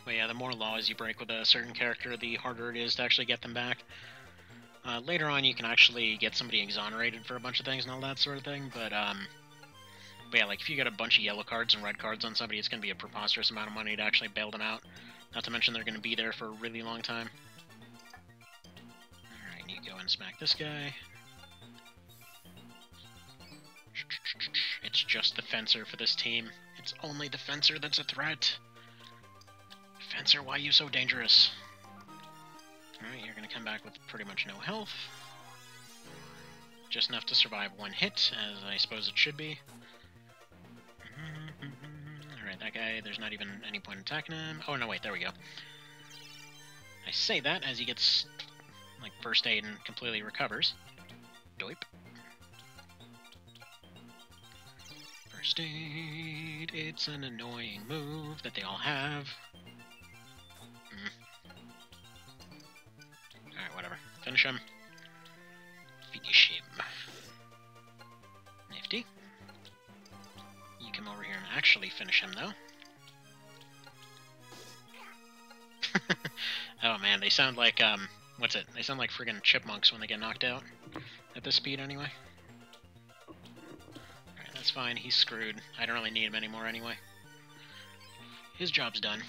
But yeah, the more laws you break with a certain character, the harder it is to actually get them back. Later on, you can actually get somebody exonerated for a bunch of things and all that sort of thing, but yeah, like, if you get a bunch of yellow cards and red cards on somebody, it's going to be a preposterous amount of money to actually bail them out. Not to mention they're going to be there for a really long time. Alright, you go and smack this guy. It's just the Fencer for this team. It's only the Fencer that's a threat. Fencer, why are you so dangerous? Alright, you're going to come back with pretty much no health. Just enough to survive one hit, as I suppose it should be. Alright, that guy, there's not even any point in attacking him. Oh, no, wait, there we go. I say that as he gets, like, first aid and completely recovers. Doip. First aid, it's an annoying move that they all have. Alright, whatever. Finish him. Finish him. Nifty. You come over here and actually finish him, though. Oh man, they sound like, what's it? They sound like friggin' chipmunks when they get knocked out. At this speed, anyway. Alright, that's fine. He's screwed. I don't really need him anymore, anyway. His job's done.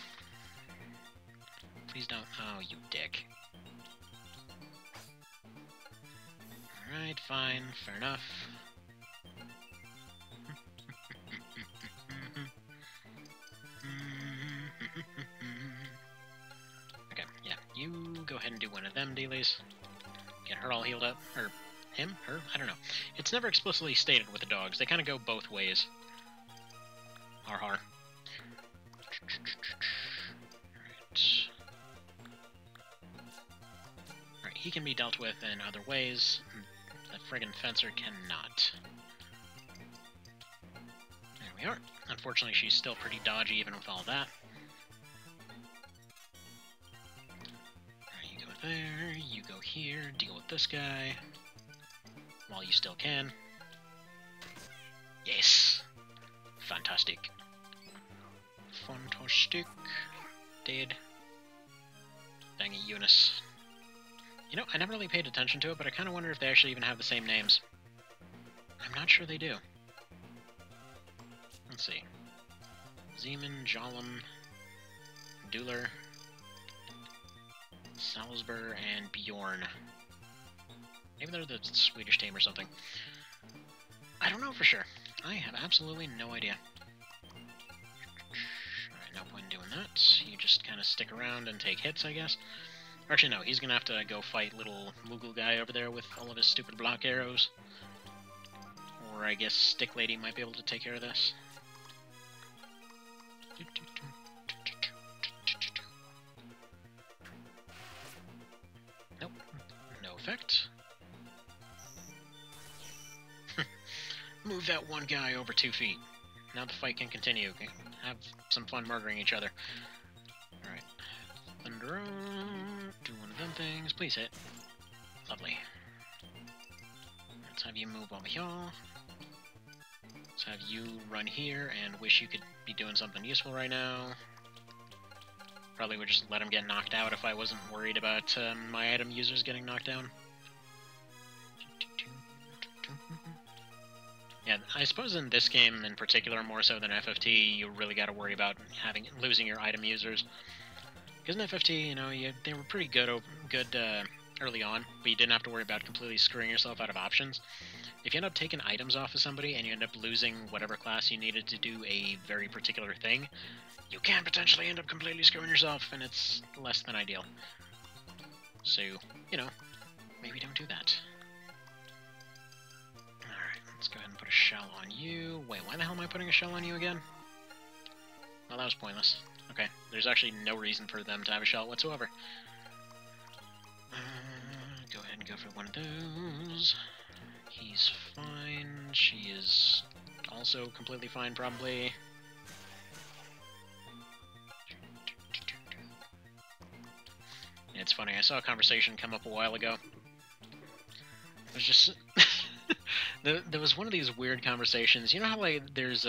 Please don't... Oh, you dick. Alright, fine. Fair enough. Okay, yeah. You go ahead and do one of them dealies. Get her all healed up. Or him? Her? I don't know. It's never explicitly stated with the dogs. They kind of go both ways. Har har. Alright, he can be dealt with in other ways. The friggin' Fencer cannot. There we are. Unfortunately, she's still pretty dodgy even with all that. Alright, you go there, you go here, deal with this guy. While you still can. Yes! Fantastic. Fantastic. Dead. Dang it, Eunice. You know, I never really paid attention to it, but I kind of wonder if they actually even have the same names. I'm not sure they do. Let's see. Zeman, Jolum, Dueler, Salzburg, and Bjorn. Maybe they're the Swedish team or something. I don't know for sure. I have absolutely no idea. Alright, no point in doing that. You just kind of stick around and take hits, I guess. Or actually, no, he's gonna have to go fight little Moogle guy over there with all of his stupid block arrows. Or I guess Stick Lady might be able to take care of this. Nope, no effect. Move that one guy over 2 feet. Now the fight can continue. Have some fun murdering each other. Alright. Thunder. Do one of them things. Please hit. Lovely. Let's have you move over here. Let's have you run here and wish you could be doing something useful right now. Probably would just let him get knocked out if I wasn't worried about my item users getting knocked down. Yeah, I suppose in this game in particular, more so than FFT, you really got to worry about losing your item users. Because in FFT, you know, they were pretty good early on, but you didn't have to worry about completely screwing yourself out of options. If you end up taking items off of somebody and you end up losing whatever class you needed to do a very particular thing, you can potentially end up completely screwing yourself, and it's less than ideal. So, you know, maybe don't do that. Alright, let's go ahead and put a shell on you. Wait, why the hell am I putting a shell on you again? Well, that was pointless. Okay, there's actually no reason for them to have a shell whatsoever. Go ahead and go for one of those. He's fine. She is also completely fine, probably. It's funny, I saw a conversation come up a while ago. It was just... there was one of these weird conversations. You know how, like, there's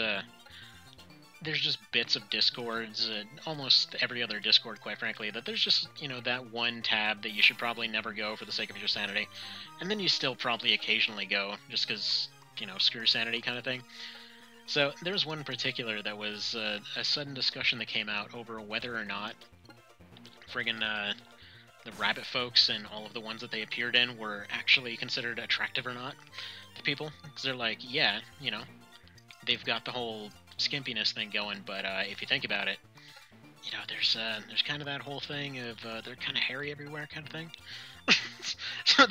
just bits of Discords, almost every other Discord, quite frankly, that there's just, you know, that one tab that you should probably never go for the sake of your sanity. And then you still probably occasionally go, just because, you know, screw sanity kind of thing. So, there was one in particular that was a sudden discussion that came out over whether or not friggin' the rabbit folks and all of the ones that they appeared in were actually considered attractive or not to people. Because they're like, yeah, you know, they've got the whole skimpiness thing going, but if you think about it, you know, there's kind of that whole thing of they're kind of hairy everywhere kind of thing. So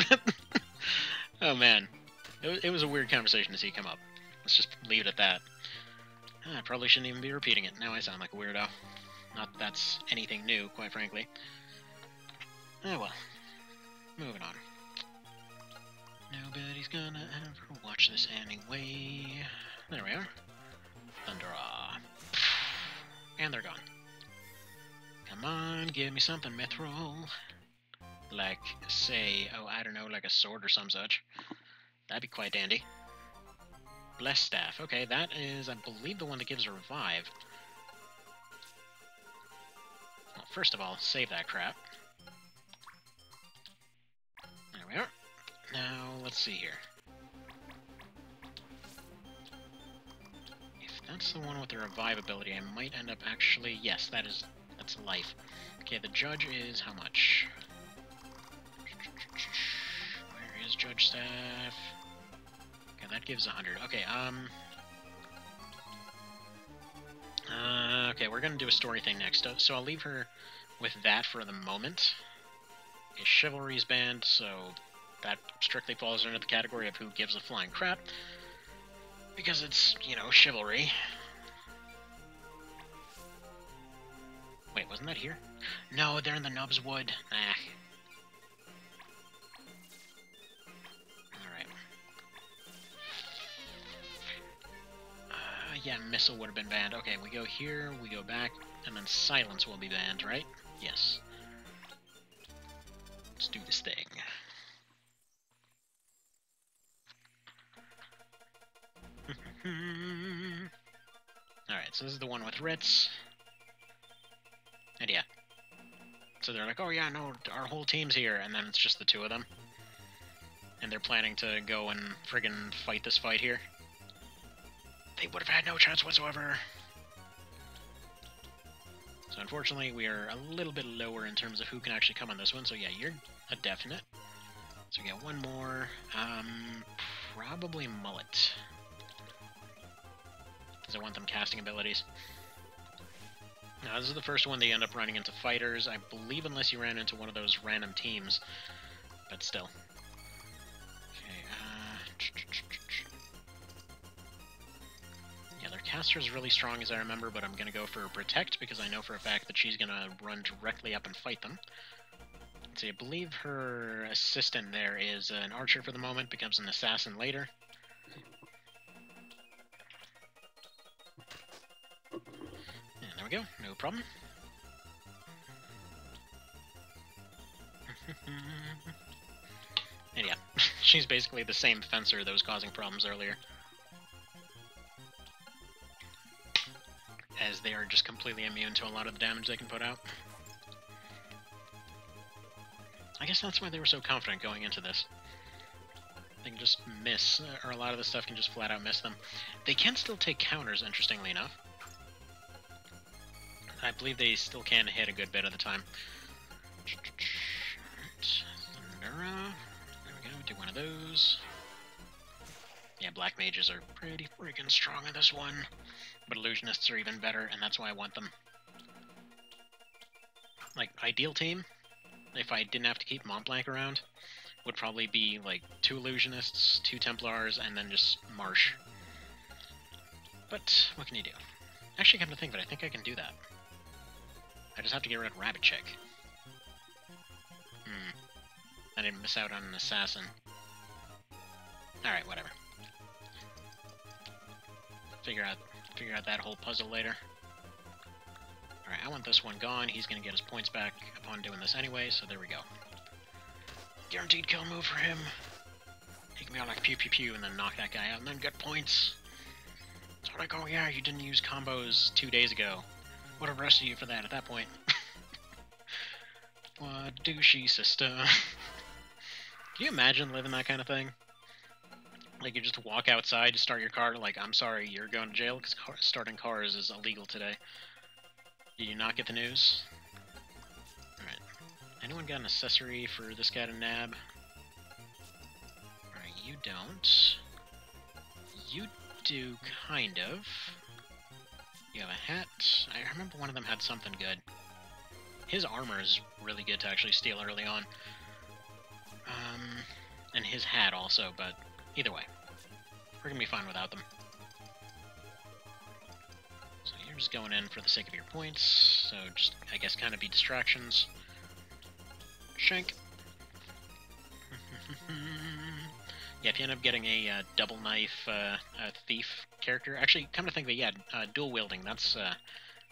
oh man, it was a weird conversation to see come up. Let's just leave it at that. I probably shouldn't even be repeating it. Now I sound like a weirdo. Not that that's anything new, quite frankly. Oh well. Moving on. Nobody's gonna ever watch this anyway. There we are. Thundera. And they're gone. Come on, give me something, Mithril. Like, say, oh, I don't know, like a sword or some such. That'd be quite dandy. Bless Staff. Okay, that is, I believe, the one that gives a revive. Well, first of all, save that crap. There we are. Now, let's see here. If that's the one with the revive ability, I might end up actually... Yes, that's life. Okay, the judge is how much? Where is Judge Staff? Okay, that gives 100. Okay, okay, we're gonna do a story thing next. So I'll leave her with that for the moment. Okay, Chivalry's banned, so that strictly falls under the category of who gives a flying crap. Because it's, you know, chivalry. Wait, wasn't that here? No, they're in the Nubs Wood. Ah. Alright. Yeah, Missile would have been banned. Okay, we go here, we go back, and then Silence will be banned, right? Yes. Let's do this thing. Alright, so this is the one with Ritz. And yeah. So they're like, oh yeah, no, our whole team's here, and then it's just the two of them. And they're planning to go and friggin' fight this fight here. They would have had no chance whatsoever. So unfortunately, we are a little bit lower in terms of who can actually come on this one, so yeah, you're a definite. So we got one more. Probably Mullet. Because I want them casting abilities. Now, this is the first one they end up running into fighters, I believe, unless you ran into one of those random teams. But still. Okay, yeah, their caster is really strong, as I remember, but I'm going to go for Protect, because I know for a fact that she's going to run directly up and fight them. Let's see, I believe her assistant there is an archer for the moment, becomes an assassin later. There we go, no problem. And yeah, she's basically the same fencer that was causing problems earlier. As they are just completely immune to a lot of the damage they can put out. I guess that's why they were so confident going into this. They can just miss, or a lot of the stuff can just flat out miss them. They can still take counters, interestingly enough. I believe they still can hit a good bit of the time. Thundera. There we go, do one of those. Yeah, black mages are pretty freaking strong in this one. But illusionists are even better, and that's why I want them. Like, ideal team, if I didn't have to keep Mont Blanc around, would probably be, like, 2 illusionists, 2 Templars, and then just Marsh. But, what can you do? Actually, come to think of it, I think I can do that. I just have to get rid of Rabbit Chick. I didn't miss out on an assassin. Alright, whatever. Figure out that whole puzzle later. Alright, I want this one gone. He's gonna get his points back upon doing this anyway, so there we go. Guaranteed kill move for him. He can be all like pew pew pew and then knock that guy out and then get points. So like, oh yeah, you didn't use combos 2 days ago. Would have arrested you for that at that point. What douchey sister. Can you imagine living that kind of thing? Like, you just walk outside to start your car, like, I'm sorry, you're going to jail because starting cars is illegal today. Did you not get the news? Alright. Anyone got an accessory for this guy to nab? Alright, you don't. You do, kind of. You have a hat. I remember one of them had something good. His armor is really good to actually steal early on. And his hat also, but either way, we're gonna be fine without them. So you're just going in for the sake of your points, so just, I guess, kind of be distractions. Shank. Yeah, if you end up getting a double knife thief character, actually, come to think of it, yeah, dual wielding, that's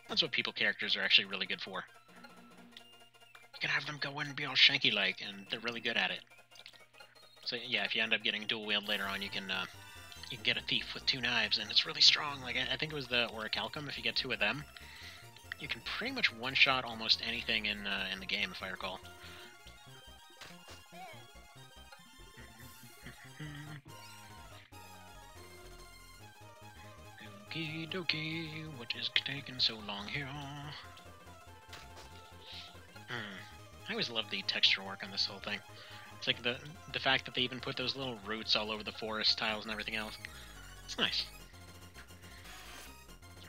what people characters are actually really good for. You can have them go in and be all shanky-like, and they're really good at it. So yeah, if you end up getting dual wield later on, you can get a thief with 2 knives, and it's really strong. Like, I think it was the Orichalcum. If you get 2 of them, you can pretty much one-shot almost anything in the game, if I recall. Okie dokie, what is taking so long here? I always love the texture work on this whole thing. It's like the fact that they even put those little roots all over the forest tiles and everything else. It's nice.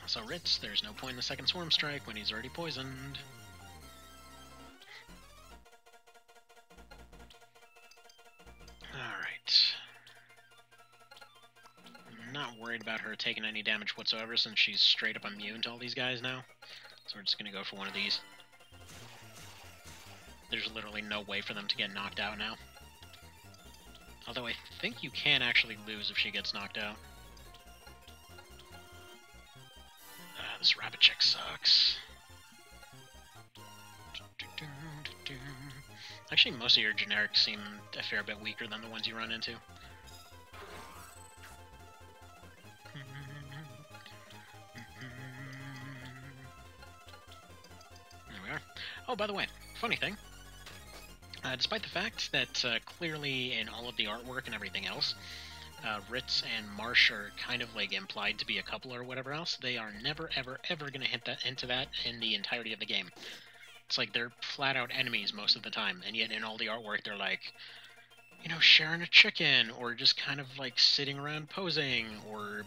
Also, Ritz, there's no point in the second Swarm Strike when he's already poisoned. Alright. I'm not worried about her taking any damage whatsoever since she's straight up immune to all these guys now. So we're just gonna go for one of these. There's literally no way for them to get knocked out now. Although I think you can actually lose if she gets knocked out. This Rabbit Chick sucks. Actually, most of your generics seem a fair bit weaker than the ones you run into. There we are. Oh, by the way, funny thing. Despite the fact that clearly in all of the artwork and everything else, Ritz and Marsh are kind of like implied to be a couple or whatever else, they are never, ever, ever going to hit that into that in the entirety of the game. It's like they're flat out enemies most of the time, and yet in all the artwork they're like, you know, sharing a chicken, or just kind of like sitting around posing, or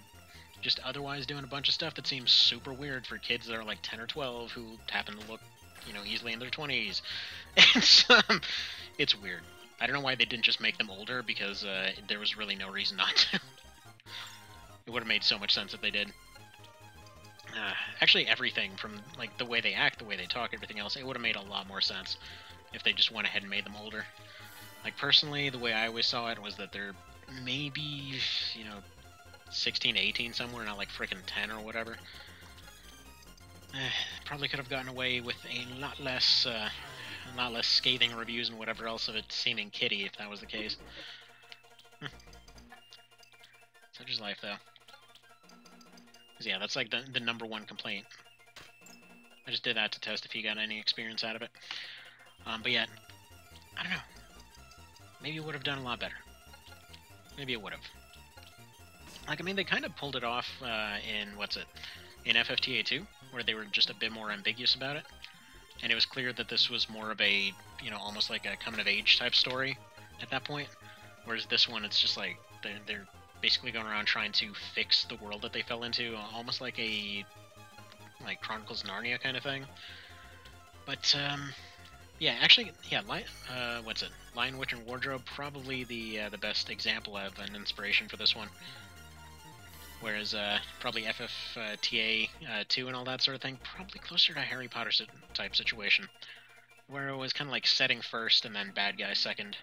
just otherwise doing a bunch of stuff that seems super weird for kids that are like 10 or 12 who happen to look, you know, easily in their 20s. It's weird. I don't know why they didn't just make them older, because there was really no reason not to. It would have made so much sense if they did. Actually, everything from like the way they act, the way they talk, everything else, it would have made a lot more sense if they just went ahead and made them older. Like, personally, the way I always saw it was that they're maybe, you know, 16 to 18 somewhere, not like frickin' 10 or whatever. Probably could have gotten away with a lot less scathing reviews and whatever else of it seeming kitty if that was the case. Such is life, though. 'Cause yeah, that's like the number one complaint. I just did that to test if you got any experience out of it. But yeah, I don't know. Maybe it would have done a lot better. Maybe it would have. Like, I mean, they kind of pulled it off in, in FFTA 2, where they were just a bit more ambiguous about it. And it was clear that this was more of a, almost like a coming-of-age type story at that point. Whereas this one, it's just like, they're basically going around trying to fix the world that they fell into, almost like a, Chronicles of Narnia kind of thing. But, yeah, actually, yeah, Lion, Witch, and Wardrobe, probably the best example of an inspiration for this one. Whereas, probably FFTA 2 and all that sort of thing, probably closer to a Harry Potter type situation. Where it was kind of like setting first and then bad guy second.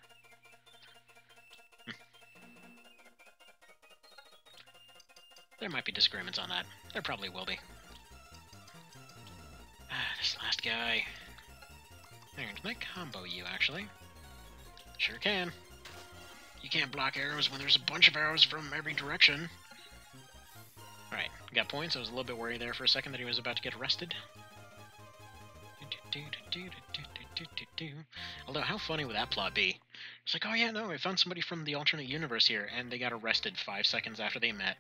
There might be disagreements on that. There probably will be. This last guy. Can I combo you, actually? Sure can. You can't block arrows when there's a bunch of arrows from every direction. Alright, got points. I was a little bit worried there for a second that he was about to get arrested. Although, how funny would that plot be? It's like, oh yeah, no, I found somebody from the alternate universe here, and they got arrested 5 seconds after they met.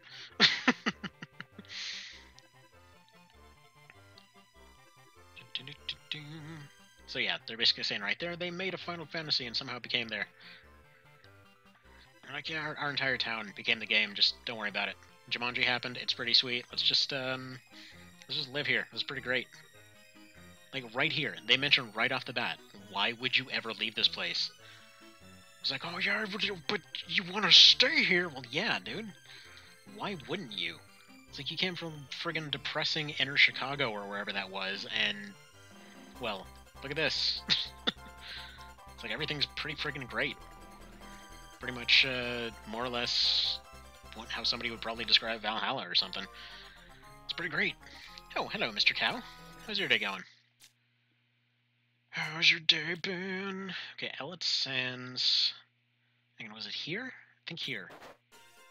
So yeah, they're basically saying right there, they made a Final Fantasy and somehow became there. They're like, yeah, our entire town became the game, just don't worry about it. Jumanji happened, it's pretty sweet, let's just live here, it's pretty great. Like, right here, they mentioned right off the bat, why would you ever leave this place? It's like, oh yeah, but you want to stay here? Well, yeah, dude. Why wouldn't you? It's like you came from friggin' depressing inner Chicago or wherever that was, and, well, look at this. It's like everything's pretty friggin' great. Pretty much, more or less, how somebody would probably describe Valhalla or something. It's pretty great. Oh, hello, Mr. Cow. How's your day going? How's your day been? Okay, Ellet Sands. Hang on, was it here? I think here.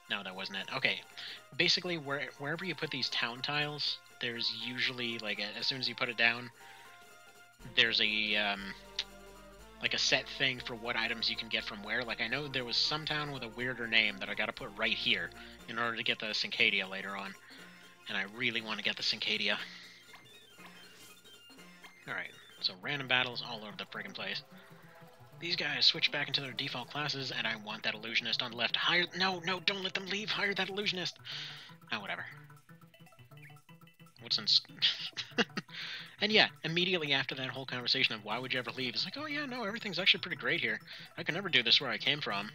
No, that wasn't it. Okay, basically, wherever you put these town tiles, there's usually, like, as soon as you put it down, there's a, like a set thing for what items you can get from where. Like, I know there was some town with a weirder name that I gotta put right here in order to get the Cincadia later on. And I really want to get the Cincadia. Alright, so random battles all over the friggin' place. These guys switch back into their default classes, and I want that illusionist on the left. Hire— No, don't let them leave! Hire that illusionist! Oh, whatever. What's in... And yeah, immediately after that whole conversation of why would you ever leave, it's like, oh yeah, no, everything's actually pretty great here. I could never do this where I came from.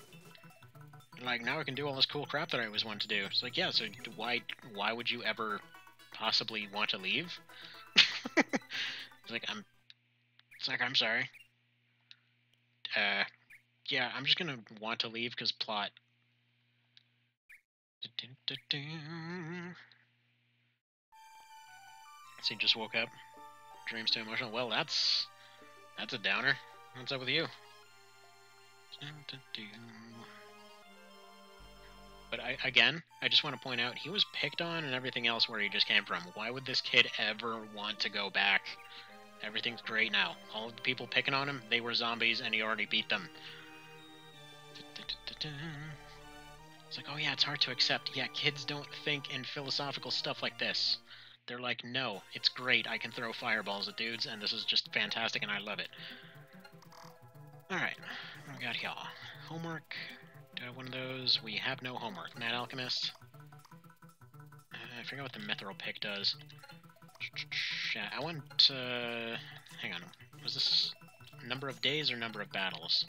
And like, now I can do all this cool crap that I always wanted to do. It's like, yeah, so why would you ever possibly want to leave? It's like, I'm sorry. Yeah, I'm just gonna want to leave because plot. So he just woke up. Dreams too emotional. Well, that's a downer. What's up with you? But I just want to point out, he was picked on and everything else where he just came from. Why would this kid ever want to go back? Everything's great now. All of the people picking on him, they were zombies and he already beat them. It's like, oh yeah, it's hard to accept. Yeah, kids don't think in philosophical stuff like this. They're like, no, it's great. I can throw fireballs at dudes, and this is just fantastic, and I love it. Alright, what do we got here? Homework. Do I have one of those? We have no homework. Mad Alchemist. I forget what the Mithril Pick does. Yeah, I want, hang on. Was this number of days or number of battles?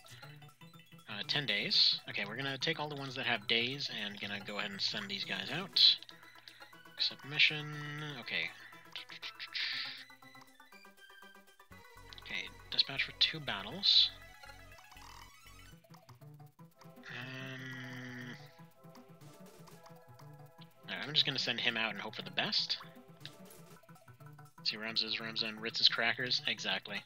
10 days. Okay, we're gonna take all the ones that have days and gonna go ahead and send these guys out. Accept mission. Okay. Okay, dispatch for 2 battles. Alright, I'm just gonna send him out and hope for the best. See, Ramses and Ritz's crackers? Exactly.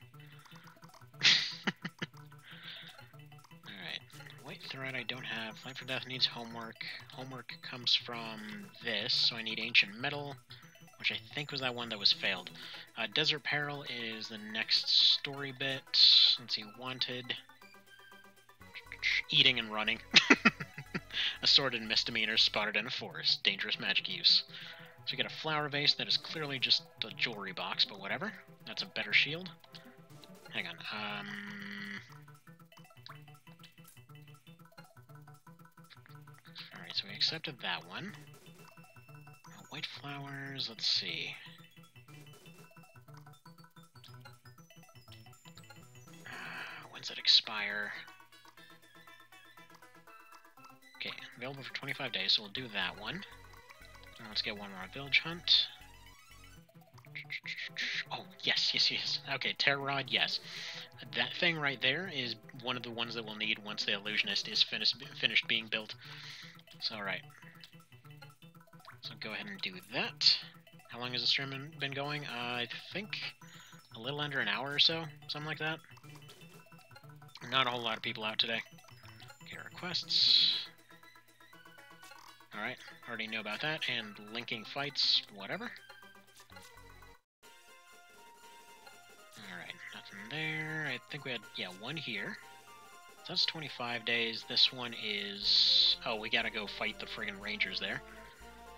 Alright. White thread I don't have. Life or Death needs homework. Homework comes from this, so I need Ancient Metal, which I think was that one that was failed. Desert Peril is the next story bit. Let's see, Wanted. Eating and running. Assorted misdemeanors spotted in a forest. Dangerous magic use. So we get a flower vase that is clearly just a jewelry box, but whatever. That's a better shield. Hang on. Alright, so we accepted that one. White flowers, let's see. When's it expire? Okay, available for 25 days, so we'll do that one. And let's get one more village hunt. Oh, yes. Okay, Terror Rod, yes. That thing right there is one of the ones that we'll need once the Illusionist is finished being built. So, alright. So go ahead and do that. How long has the stream been going? I think a little under an hour or so, something like that. Not a whole lot of people out today. Okay, requests. Alright, already know about that, and linking fights, whatever. Alright, nothing there. I think we had, yeah, one here. So that's 25 days. This one is... Oh, we gotta go fight the friggin' Rangers there.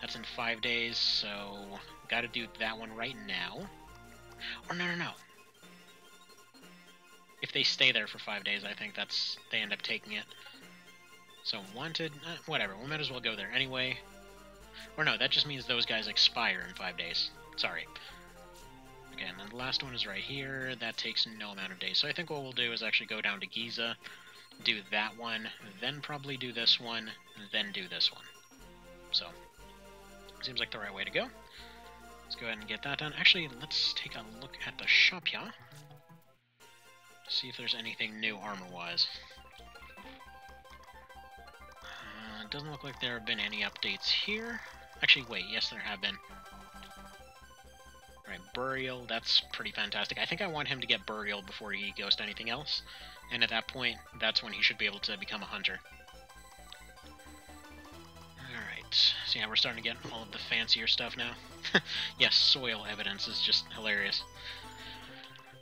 That's in 5 days, so... Gotta do that one right now. Or no. If they stay there for 5 days, I think that's... They end up taking it. So, Wanted... whatever, we might as well go there anyway. Or no, that just means those guys expire in 5 days. Sorry. Okay, and then the last one is right here. That takes no amount of days. So I think what we'll do is actually go down to Giza, do that one, then probably do this one, then do this one. So, seems like the right way to go. Let's go ahead and get that done. Actually, let's take a look at the shop here. See if there's anything new armor-wise. Doesn't look like there have been any updates here. Actually, wait, yes there have been. Alright, Burial, that's pretty fantastic. I think I want him to get Burial before he goes to anything else. And at that point, that's when he should be able to become a hunter. Alright, so yeah, we're starting to get all of the fancier stuff now. Yes, soil evidence is just hilarious.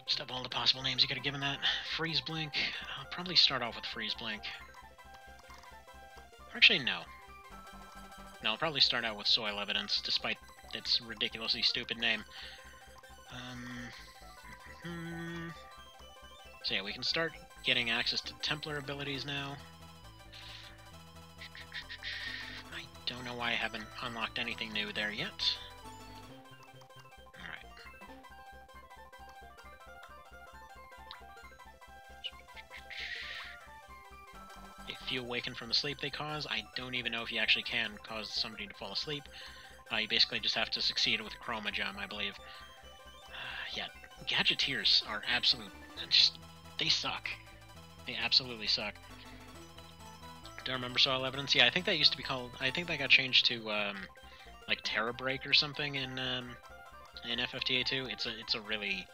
Just have all the possible names you could have given that. Freeze Blink, I'll probably start off with Freeze Blink. Actually, no. No, I'll probably start out with Soil Evidence, despite its ridiculously stupid name. So yeah, we can start getting access to Templar abilities now. I don't know why I haven't unlocked anything new there yet. Alright. If you awaken from the sleep they cause, I don't even know if you actually can cause somebody to fall asleep. You basically just have to succeed with Chroma Gem, I believe. Yeah, Gadgeteers are absolute... they suck. They absolutely suck. Do I remember Soil Evidence? Yeah, I think that used to be called... I think that got changed to, like, Terra Break or something in FFTA 2. It's a really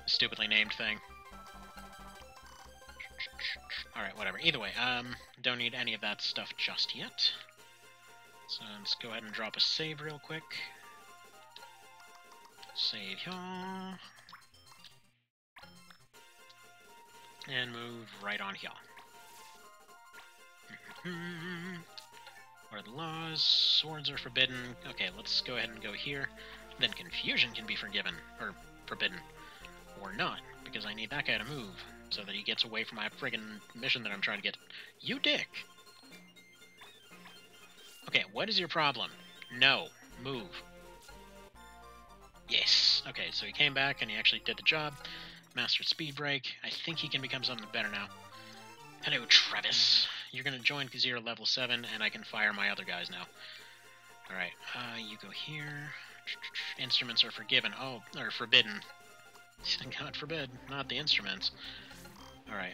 stupidly named thing. Alright, whatever. Either way, don't need any of that stuff just yet. So let's go ahead and drop a save real quick. Save here. And move right on here. What are the laws? Swords are forbidden. Okay, let's go ahead and go here. Then confusion can be forgiven, or forbidden. Or not, because I need that guy to move, so that he gets away from my friggin' mission that I'm trying to get. You dick! Okay, what is your problem? No. Move. Yes. Okay, so he came back and he actually did the job. Mastered Speed Break. I think he can become something better now. Hello, Travis. You're gonna join because you're level 7, and I can fire my other guys now. Alright, you go here. Instruments are forgiven. Oh, or forbidden. God forbid, not the instruments. Alright,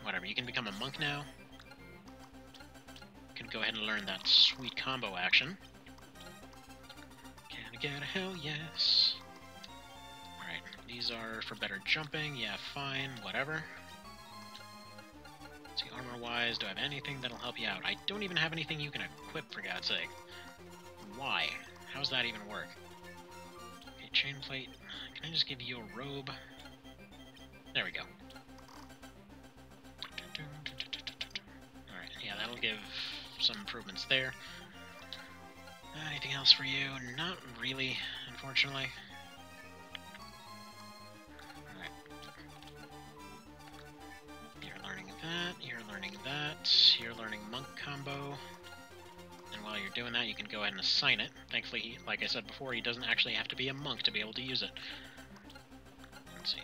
whatever, you can become a monk now. You can go ahead and learn that sweet combo action. Okay, get a hell yes. Alright, these are for better jumping. Yeah, fine, whatever. Let's see, armor-wise, do I have anything that'll help you out? I don't even have anything you can equip, for God's sake. Why? How does that even work? Okay, chain plate. Can I just give you a robe? There we go. Alright, yeah, that'll give some improvements there. Anything else for you? Not really, unfortunately. Alright. You're learning that, you're learning that, you're learning monk combo. And while you're doing that, you can go ahead and assign it. Thankfully, like I said before, he doesn't actually have to be a monk to be able to use it. Let's see.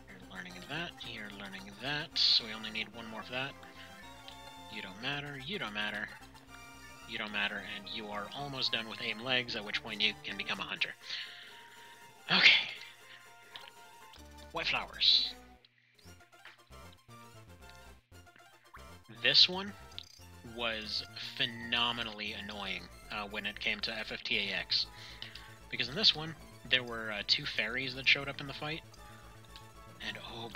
You're learning that, you're learning that, so we only need one more for that. You don't matter, you don't matter. You don't matter, and you are almost done with aim legs, at which point you can become a hunter. Okay. White flowers. This one was phenomenally annoying when it came to FFTAX. Because in this one, there were 2 fairies that showed up in the fight, and oh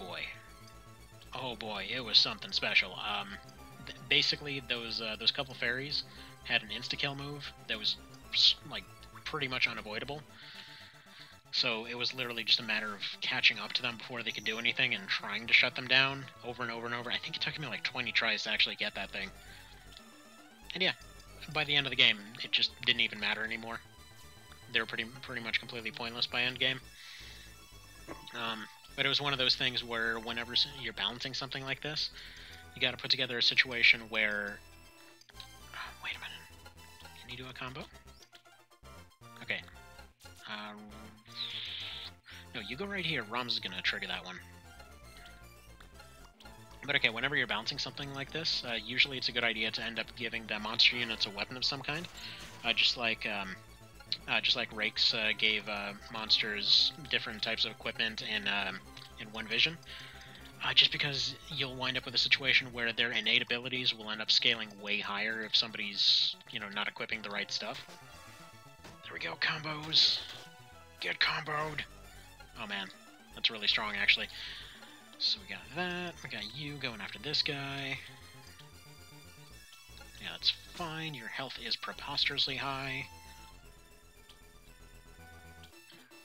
boy, it was something special. Basically, those couple fairies had an insta-kill move that was, like, pretty much unavoidable. So it was literally just a matter of catching up to them before they could do anything and trying to shut them down over and over and over. I think it took me like 20 tries to actually get that thing. And yeah, by the end of the game, it just didn't even matter anymore. They were pretty much completely pointless by endgame. But it was one of those things where whenever you're balancing something like this, you gotta put together a situation where... wait a minute. Can you do a combo? Okay. No, you go right here. Ram's is gonna trigger that one. But okay, whenever you're balancing something like this, usually it's a good idea to end up giving the monster units a weapon of some kind. Just like Rakes gave monsters different types of equipment in One Vision. Just because you'll wind up with a situation where their innate abilities will end up scaling way higher if somebody's, not equipping the right stuff. There we go, combos. Get comboed. Oh man, that's really strong actually. So we got that, we got you going after this guy. Yeah, that's fine, your health is preposterously high.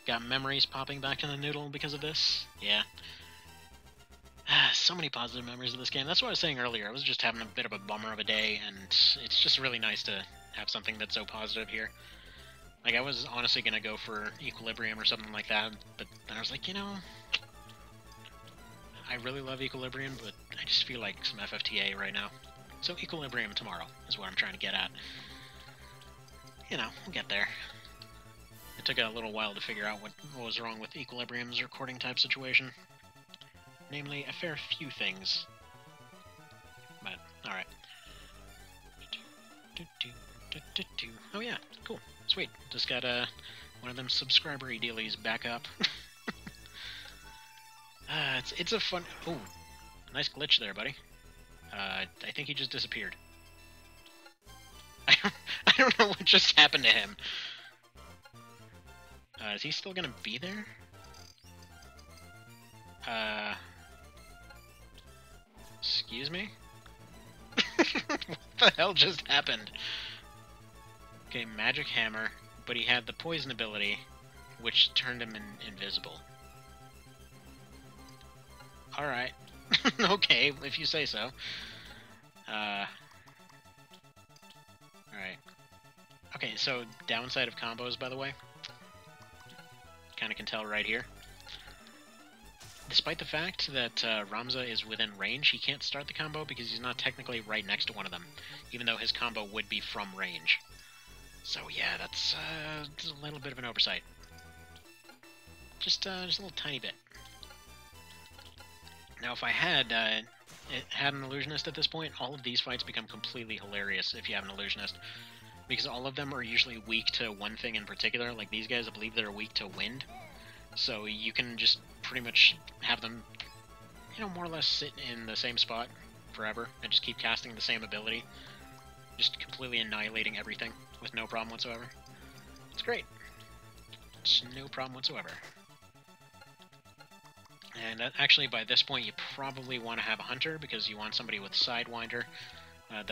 Got memories popping back in the noodle because of this. Yeah. So many positive memories of this game. That's what I was saying earlier. I was just having a bit of a bummer of a day, and it's just really nice to have something that's so positive here. Like, I was honestly going to go for Equilibrium or something like that, but then I was like, I really love Equilibrium, but I just feel like some FFTA right now. So Equilibrium tomorrow is what I'm trying to get at. We'll get there. It took a little while to figure out what was wrong with Equilibrium's recording type situation. Namely, a fair few things. But, alright. Oh yeah, cool. Sweet. Just got one of them subscriber-y dealies back up. It's a fun... Oh, nice glitch there, buddy. I think he just disappeared. I don't know what just happened to him. Is he still gonna be there? Excuse me? What the hell just happened? Okay, magic hammer, but he had the poison ability, which turned him invisible. Alright. Okay, if you say so. Alright. Okay, so downside of combos, by the way. Kinda can tell right here. Despite the fact that Ramza is within range, he can't start the combo because he's not technically right next to one of them, even though his combo would be from range. So yeah, that's a little bit of an oversight. Just a little tiny bit. Now, if I had an illusionist at this point, all of these fights become completely hilarious if you have an illusionist, because all of them are usually weak to one thing in particular. Like these guys, I believe they're weak to wind. So you can just pretty much have them, more or less sit in the same spot forever and just keep casting the same ability. Just completely annihilating everything with no problem whatsoever. It's great. It's no problem whatsoever. And actually, by this point, you probably want to have a hunter, because you want somebody with Sidewinder. I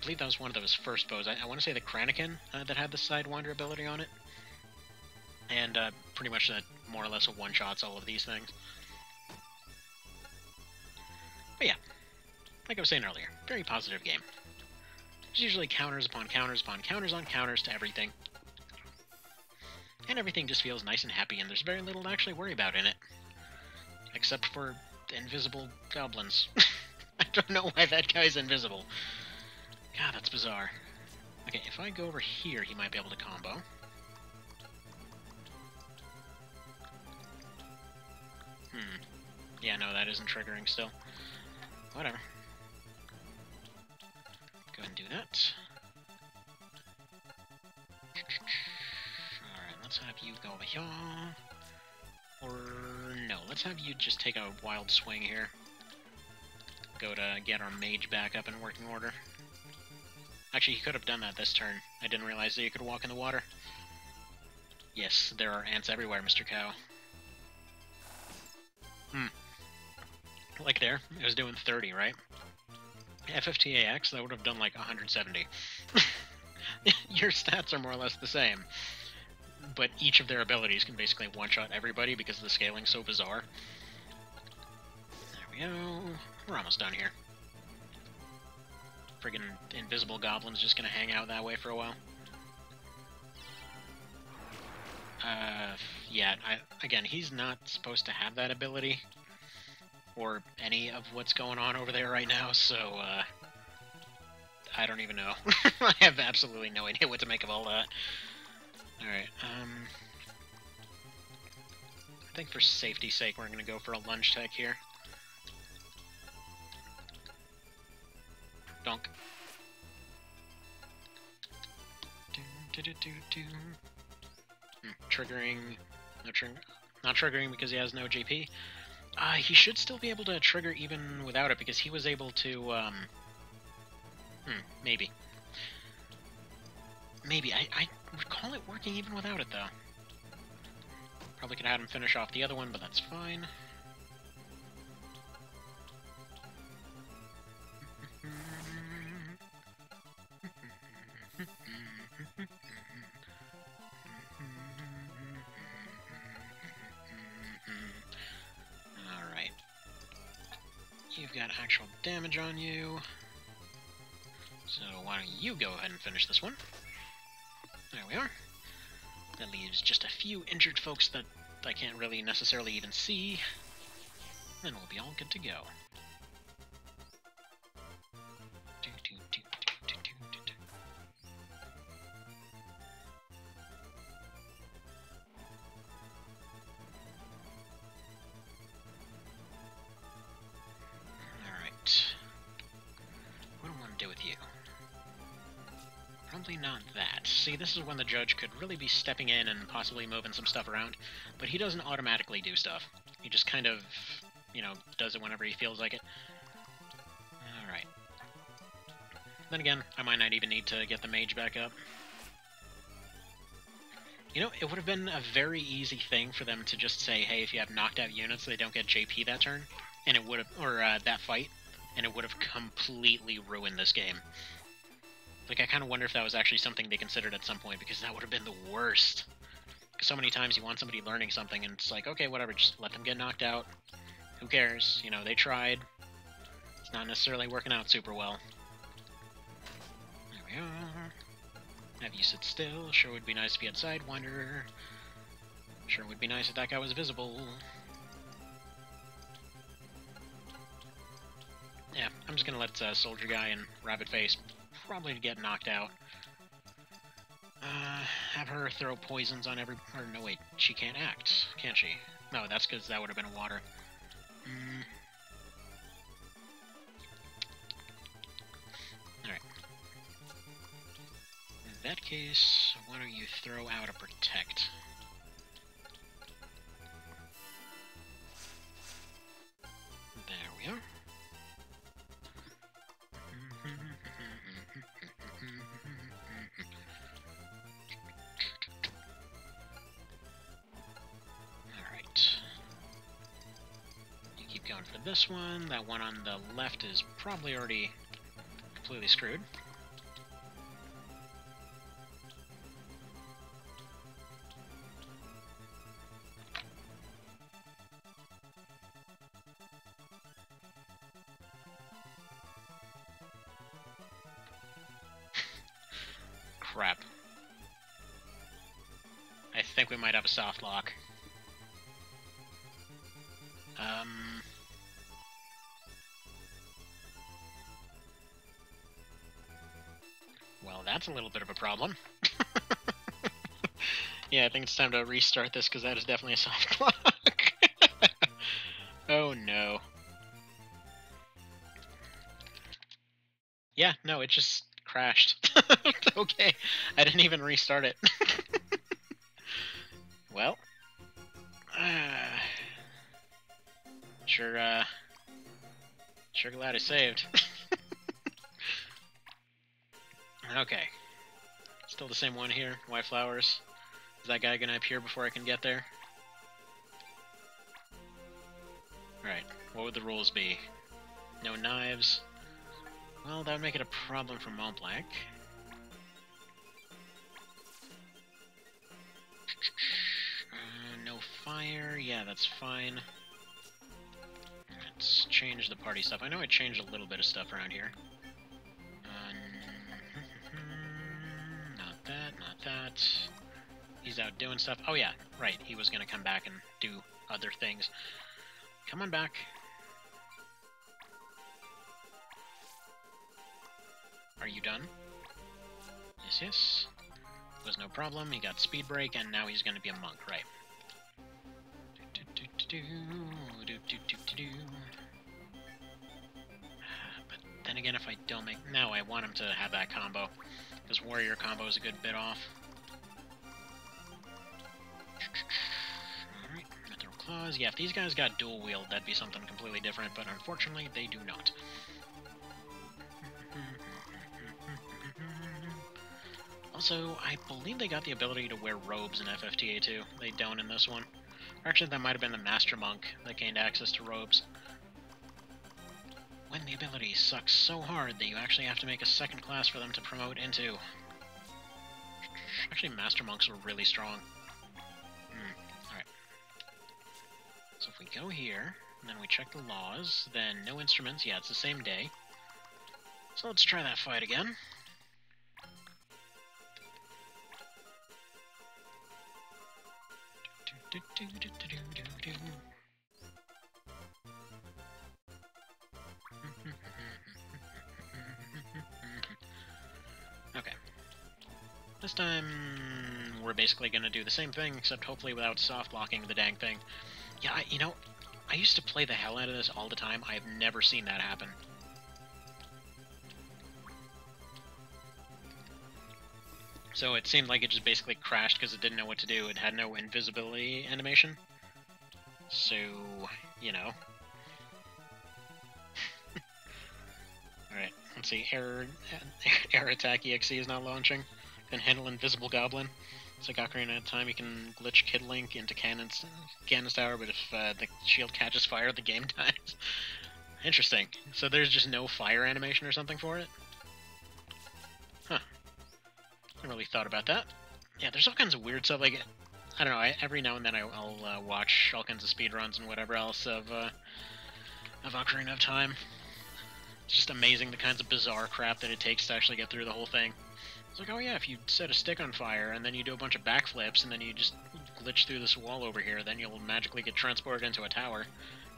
believe that was one of those first bows. I want to say the Kranikin that had the Sidewinder ability on it. And pretty much more or less a one-shots all of these things. But yeah, like I was saying earlier, very positive game. There's usually counters upon counters upon counters on counters to everything. And everything just feels nice and happy, and there's very little to actually worry about in it. Except for invisible goblins. I don't know why that guy's invisible. God, that's bizarre. Okay, if I go over here, he might be able to combo. Yeah, no, that isn't triggering still. Whatever. Go ahead and do that. Alright, let's have you go over here. Or no, let's have you just take a wild swing here. Go to get our mage back up in working order. Actually, he could have done that this turn. I didn't realize that you could walk in the water. Yes, there are ants everywhere, Mr. Cow. Like there, it was doing 30, right? FFTAX, that would have done like 170. Your stats are more or less the same. But each of their abilities can basically one-shot everybody because the scaling's so bizarre. There we go. We're almost done here. Friggin' invisible goblin's just gonna hang out that way for a while. Yeah, again, he's not supposed to have that ability. Or any of what's going on over there right now, so, I don't even know. I have absolutely no idea what to make of all that. Alright, I think for safety's sake, we're gonna go for a lunge tech here. Donk. Triggering. Not triggering because he has no GP. He should still be able to trigger even without it, because he was able to, maybe. Maybe. I recall it working even without it, though. Probably could have had him finish off the other one, but that's fine. Alright. You've got actual damage on you. So why don't you go ahead and finish this one? There we are. That leaves just a few injured folks that I can't really necessarily even see. Then we'll be all good to go. Alright. What do I want to do with you? Probably not that. See, this is when the judge could really be stepping in and possibly moving some stuff around, but he doesn't automatically do stuff. He just kind of, you know, does it whenever he feels like it. Alright. Then again, I might not even need to get the mage back up. You know, it would have been a very easy thing for them to just say, hey, if you have knocked out units, they don't get JP that turn, and it would have, or that fight, and it would have completely ruined this game. Like, I kind of wonder if that was actually something they considered at some point, because that would have been the worst. Because so many times you want somebody learning something, and it's like, okay, whatever, just let them get knocked out. Who cares? You know, they tried. It's not necessarily working out super well. There we are. Have you sit still. Sure would be nice if you had Sidewinder. Sure would be nice if that guy was visible. Yeah, I'm just gonna let Soldier Guy and Rabbit Face probably get knocked out. Have her throw poisons on every... Or, no, wait. She can't act, can she? No, that's because that would have been a water. Alright. In that case, why don't you throw out a Protect? There we are. this one. That one on the left is probably already completely screwed. Crap. I think we might have a soft lock. Well, that's a little bit of a problem. Yeah, I think it's time to restart this, because that is definitely a soft lock. Oh no. Yeah, no, it just crashed. Okay, I didn't even restart it. Well, sure glad I saved. Okay, still the same one here. White flowers. Is that guy gonna appear before I can get there? Alright, what would the rules be? No knives. Well, that would make it a problem for Mont Blanc. No fire. Yeah, that's fine. Let's change the party stuff. I know I changed a little bit of stuff around here. Not that, not that. He's out doing stuff. Oh yeah, right. He was gonna come back and do other things. Come on back. Are you done? Yes, yes. Was no problem. He got speed break, and now he's gonna be a monk, right? But then again, if I don't make... No, I want him to have that combo, because warrior combo is a good bit off. Alright, mithril claws. Yeah, if these guys got dual wield, that'd be something completely different, but unfortunately, they do not. Also, I believe they got the ability to wear robes in FFTA too. They don't in this one. Or actually, that might have been the Master Monk that gained access to robes. When the ability sucks so hard that you actually have to make a second class for them to promote into. Actually, Master Monks are really strong. Alright. So if we go here, and then we check the laws, then no instruments. Yeah, it's the same day. So let's try that fight again. Okay. This time, we're basically going to do the same thing, except hopefully without soft-locking the dang thing. Yeah, you know, I used to play the hell out of this all the time. I've never seen that happen. So it seemed like it just basically crashed because it didn't know what to do. It had no invisibility animation. So, you know. Alright, let's see. Air attack EXE is not launching. Can handle invisible goblin. It's like Ocarina of Time, you can glitch Kid Link into Ganon's Tower, but if the shield catches fire, the game dies. Interesting. So there's just no fire animation or something for it? Huh. I really thought about that. Yeah, there's all kinds of weird stuff. Like, I don't know. Every now and then I'll watch all kinds of speedruns and whatever else of Ocarina of Time. It's just amazing the kinds of bizarre crap that it takes to actually get through the whole thing. It's like, oh yeah, if you set a stick on fire and then you do a bunch of backflips and then you just glitch through this wall over here, then you'll magically get transported into a tower.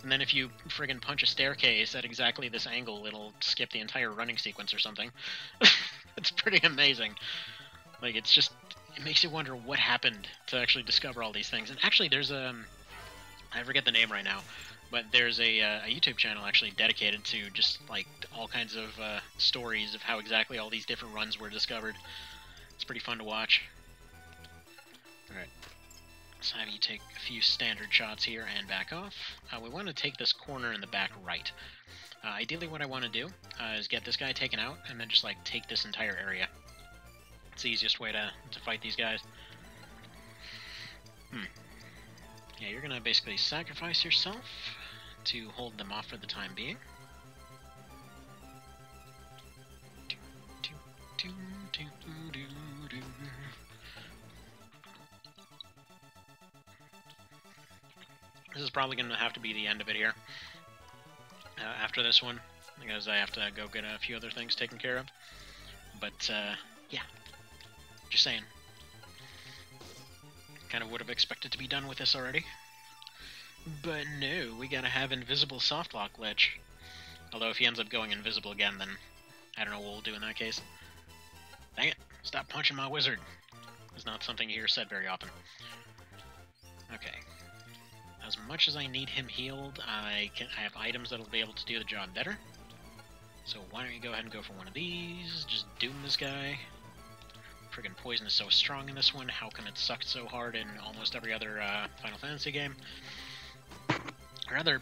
And then if you friggin' punch a staircase at exactly this angle, it'll skip the entire running sequence or something. It's pretty amazing. Like, it's just, it makes you wonder what happened to actually discover all these things. And actually, there's I forget the name right now, but there's a YouTube channel actually dedicated to just, like, all kinds of stories of how exactly all these different runs were discovered. It's pretty fun to watch. Alright. Let's have you take a few standard shots here and back off. We want to take this corner in the back right. Ideally what I want to do is get this guy taken out and then just, like, take this entire area. It's the easiest way to fight these guys. Yeah, you're gonna basically sacrifice yourself to hold them off for the time being. This is probably going to have to be the end of it here. After this one, because I have to go get a few other things taken care of. But, yeah. Just saying. Kind of would have expected to be done with this already. But no, we gotta have invisible softlock glitch. Although if he ends up going invisible again, then I don't know what we'll do in that case. Dang it, stop punching my wizard. It's not something you hear said very often. Okay. As much as I need him healed, I have items that'll be able to do the job better. So why don't you go ahead and go for one of these, just doom this guy. Friggin' poison is so strong in this one, how come it sucked so hard in almost every other Final Fantasy game? Or other...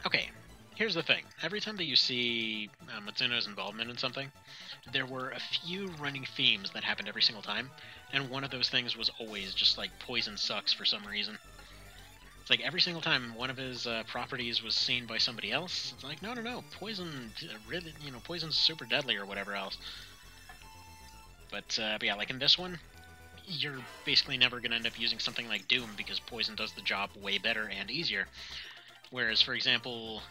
Okay, here's the thing. Every time that you see Matsuno's involvement in something, there were a few running themes that happened every single time, and one of those things was always just like poison sucks for some reason. It's like every single time one of his properties was seen by somebody else, it's like, no, poison, really, poison's super deadly or whatever else. But yeah, like in this one, you're basically never going to end up using something like Doom because poison does the job way better and easier. Whereas, for example,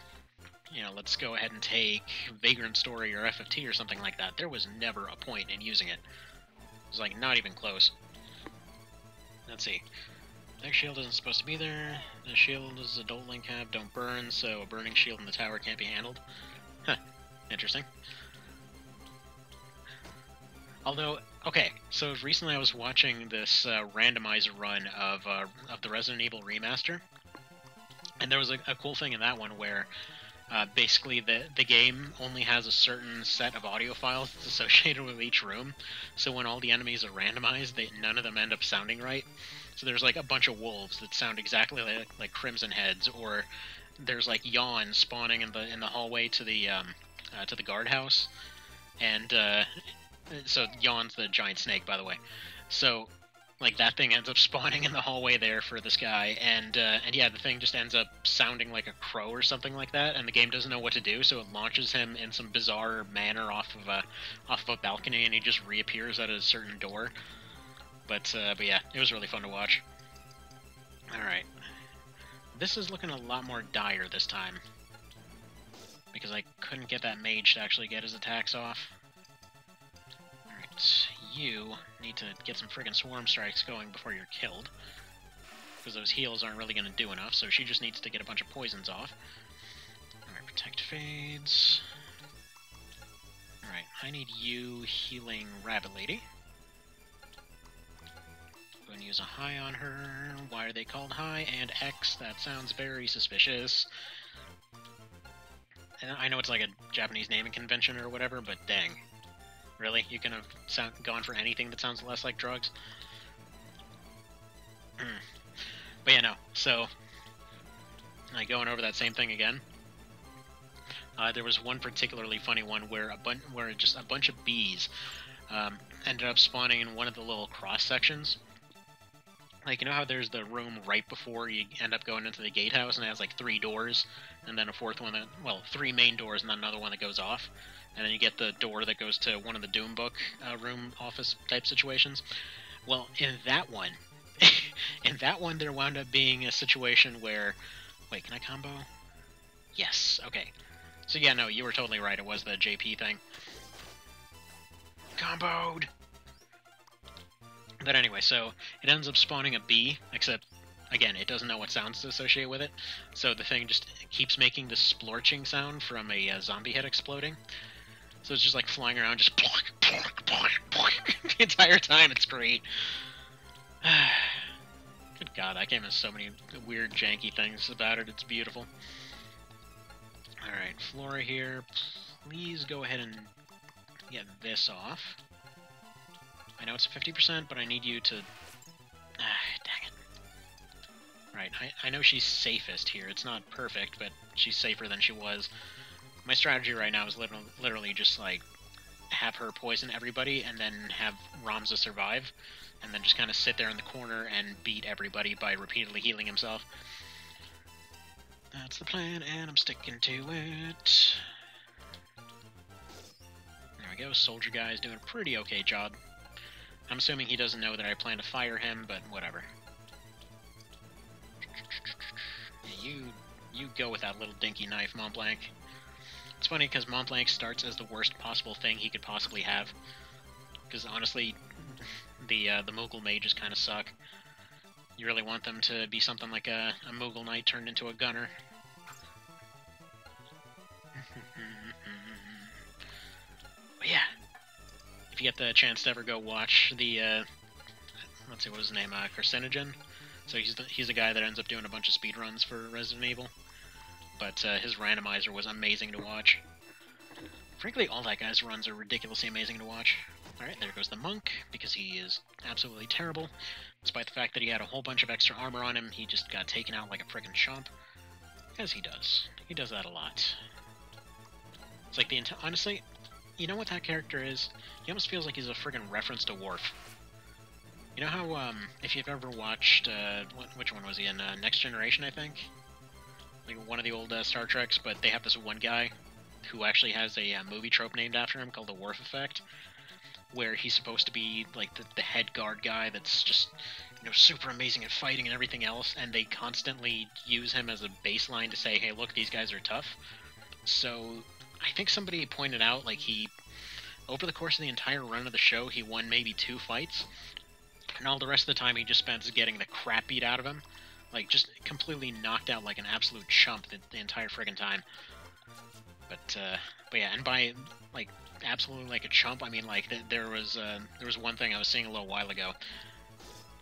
let's go ahead and take Vagrant Story or FFT or something like that. There was never a point in using it. It was like not even close. Let's see. Next shield isn't supposed to be there. The shield is Adult Link have, don't burn, so a burning shield in the tower can't be handled. Huh. Interesting. Although, okay, so recently I was watching this randomizer run of the Resident Evil Remaster, and there was a cool thing in that one where basically the game only has a certain set of audio files that's associated with each room, so when all the enemies are randomized, none of them end up sounding right. So there's like a bunch of wolves that sound exactly like Crimson Heads, or there's like Yawn spawning in the hallway to the guardhouse, and so Yawn's the giant snake, by the way. So like that thing ends up spawning in the hallway there for this guy, and yeah, the thing just ends up sounding like a crow or something like that, and the game doesn't know what to do, so it launches him in some bizarre manner off of a balcony, and he just reappears at a certain door. But yeah, it was really fun to watch. Alright. This is looking a lot more dire this time, because I couldn't get that mage to actually get his attacks off. Alright, you need to get some friggin' swarm strikes going before you're killed, because those heals aren't really going to do enough, so she just needs to get a bunch of poisons off. Alright, protect fades. Alright, I need you healing Rabbit Lady. I'm going to use a high on her. Why are they called high and X? That sounds very suspicious. And I know it's like a Japanese naming convention or whatever, but dang. Really? You can have gone for anything that sounds less like drugs? But yeah, no. So, going over that same thing again. There was one particularly funny one where just a bunch of bees ended up spawning in one of the little cross sections. Like, how there's the room right before you end up going into the gatehouse, and it has like 3 doors, and then a fourth one well, 3 main doors, and then another one that goes off. And then you get the door that goes to one of the Doom Book room office type situations. Well, in that one, there wound up being a situation where... Wait, can I combo? Yes, okay. So yeah, no, you were totally right, it was the JP thing. Comboed! But anyway, so it ends up spawning a bee, except, again, it doesn't know what sounds to associate with it. So the thing just keeps making this splorching sound from a zombie head exploding. So it's just like flying around, just the entire time. It's great. Good God, that game has so many weird, janky things about it. It's beautiful. Alright, Flora here. Please go ahead and get this off. I know it's 50%, but I need you to... dang it. Right, I know she's safest here. It's not perfect, but she's safer than she was. My strategy right now is literally just, like, have her poison everybody, and then have Ramza survive, and then just kind of sit there in the corner and beat everybody by repeatedly healing himself. That's the plan, and I'm sticking to it. There we go. Soldier guy is doing a pretty okay job. I'm assuming he doesn't know that I plan to fire him, but whatever. Yeah, you go with that little dinky knife, Montblanc. It's funny because Montblanc starts as the worst possible thing he could possibly have. Because honestly, the Moogle mages kind of suck. You really want them to be something like a Moogle Knight turned into a gunner. But yeah, if you get the chance to ever go watch the, let's see, what was his name, Carcinogen? So he's the guy that ends up doing a bunch of speedruns for Resident Evil. But his randomizer was amazing to watch. Frankly, all that guy's runs are ridiculously amazing to watch. Alright, there goes the monk, because he is absolutely terrible. Despite the fact that he had a whole bunch of extra armor on him, he just got taken out like a friggin' chump. As he does. He does that a lot. It's like the honestly, you know what that character is? He almost feels like he's a friggin' reference to Worf. You know how, if you've ever watched, which one was he in? Next Generation, I think? Like one of the old Star Treks, but they have this one guy who actually has a movie trope named after him called the Worf Effect, where he's supposed to be like the head guard guy that's just, you know, super amazing at fighting and everything else, and they constantly use him as a baseline to say, hey, look, these guys are tough. So I think somebody pointed out, like, over the course of the entire run of the show, he won maybe 2 fights, and all the rest of the time he just spends getting the crap beat out of him. Like, just completely knocked out like an absolute chump the entire friggin' time. But yeah, and by, like, absolutely like a chump, I mean, like, there was one thing I was seeing a little while ago,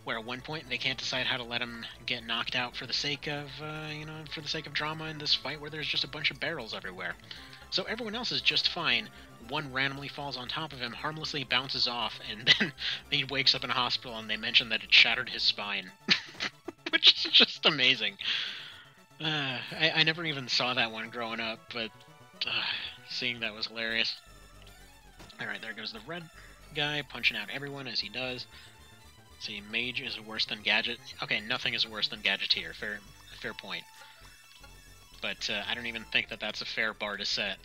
where at one point they can't decide how to let him get knocked out for the sake of, you know, for the sake of drama in this fight where there's just a bunch of barrels everywhere. So everyone else is just fine. One randomly falls on top of him, harmlessly bounces off, and then he wakes up in a hospital and they mention that it shattered his spine. Which is just amazing. I never even saw that one growing up, but seeing that was hilarious. Alright, there goes the red guy, punching out everyone as he does. See, Mage is worse than Gadget. Okay, nothing is worse than Gadgeteer. Fair point. But I don't even think that that's a fair bar to set.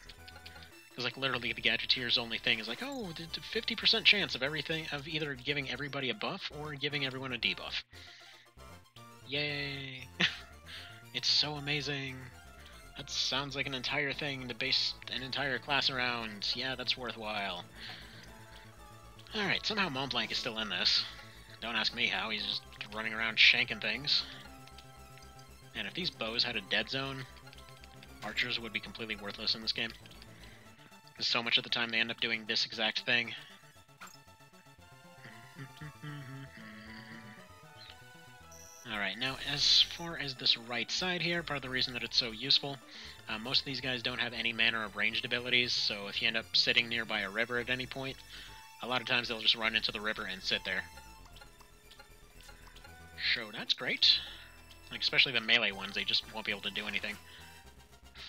Because, like, literally the Gadgeteer's only thing is like, oh, 50% chance of everything, of either giving everybody a buff or giving everyone a debuff. Yay! It's so amazing. That sounds like an entire thing to base an entire class around. Yeah, that's worthwhile. Alright, somehow Montblanc is still in this. Don't ask me how, he's just running around shanking things. And if these bows had a dead zone, archers would be completely worthless in this game. Because so much of the time they end up doing this exact thing. Alright, now as far as this right side here, part of the reason that it's so useful, most of these guys don't have any manner of ranged abilities, so if you end up sitting nearby a river at any point, a lot of times they'll just run into the river and sit there. So that's great. Like, especially the melee ones, they just won't be able to do anything.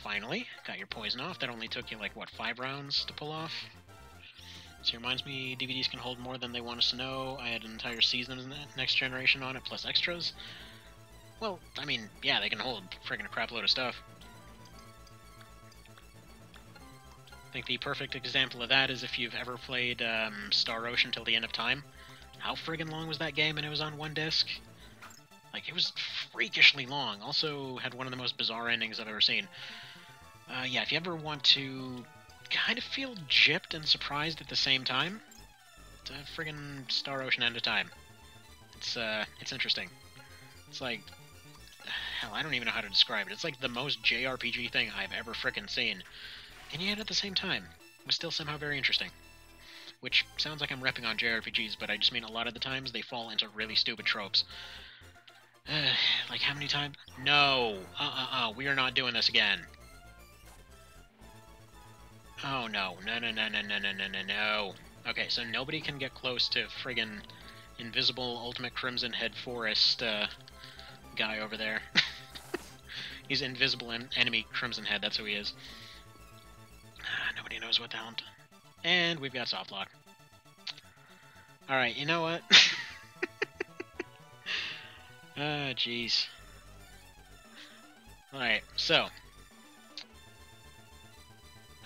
Finally, got your poison off. That only took you, like, what, 5 rounds to pull off? So it reminds me, DVDs can hold more than they want us to know. I had an entire season of Next Generation on it, plus extras. Well, I mean, yeah, they can hold friggin' a crap load of stuff. I think the perfect example of that is if you've ever played Star Ocean Till the End of Time. How friggin' long was that game and it was on one disc? Like, it was freakishly long. Also had one of the most bizarre endings I've ever seen. Yeah, if you ever want to kind of feel gypped and surprised at the same time, it's a friggin' Star Ocean End of Time. It's interesting. It's like, hell, I don't even know how to describe it. It's like the most JRPG thing I've ever frickin' seen. And yet at the same time, it was still somehow very interesting. Which sounds like I'm repping on JRPGs, but I just mean a lot of the times they fall into really stupid tropes. Like how many times? No! We are not doing this again. Oh no. No. Okay, so nobody can get close to friggin' invisible Ultimate Crimson Head Forest, guy over there. He's invisible enemy Crimson Head, that's who he is. Nobody knows what the hell. And we've got soft lock. Alright, you know what? Jeez. Alright, so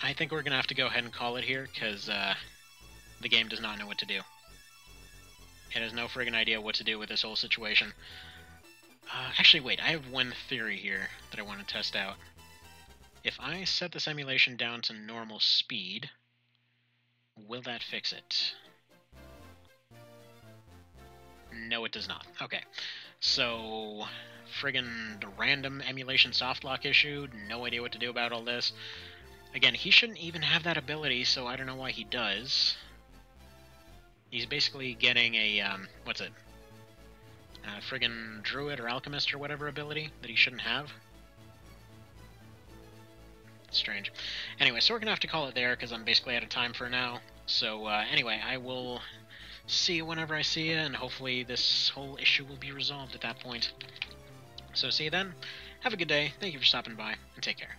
I think we're gonna have to go ahead and call it here, because the game does not know what to do. It has no friggin' idea what to do with this whole situation. Actually, wait, I have one theory here that I want to test out. If I set this emulation down to normal speed, will that fix it? No, it does not. Okay. So, friggin' random emulation softlock issue, no idea what to do about all this. Again, he shouldn't even have that ability, so I don't know why he does. He's basically getting a, what's it? Friggin' Druid or Alchemist or whatever ability that he shouldn't have. Strange. Anyway, so we're gonna have to call it there, because I'm basically out of time for now. So, anyway, I will see you whenever I see you, and hopefully this whole issue will be resolved at that point. So see you then. Have a good day. Thank you for stopping by, and take care.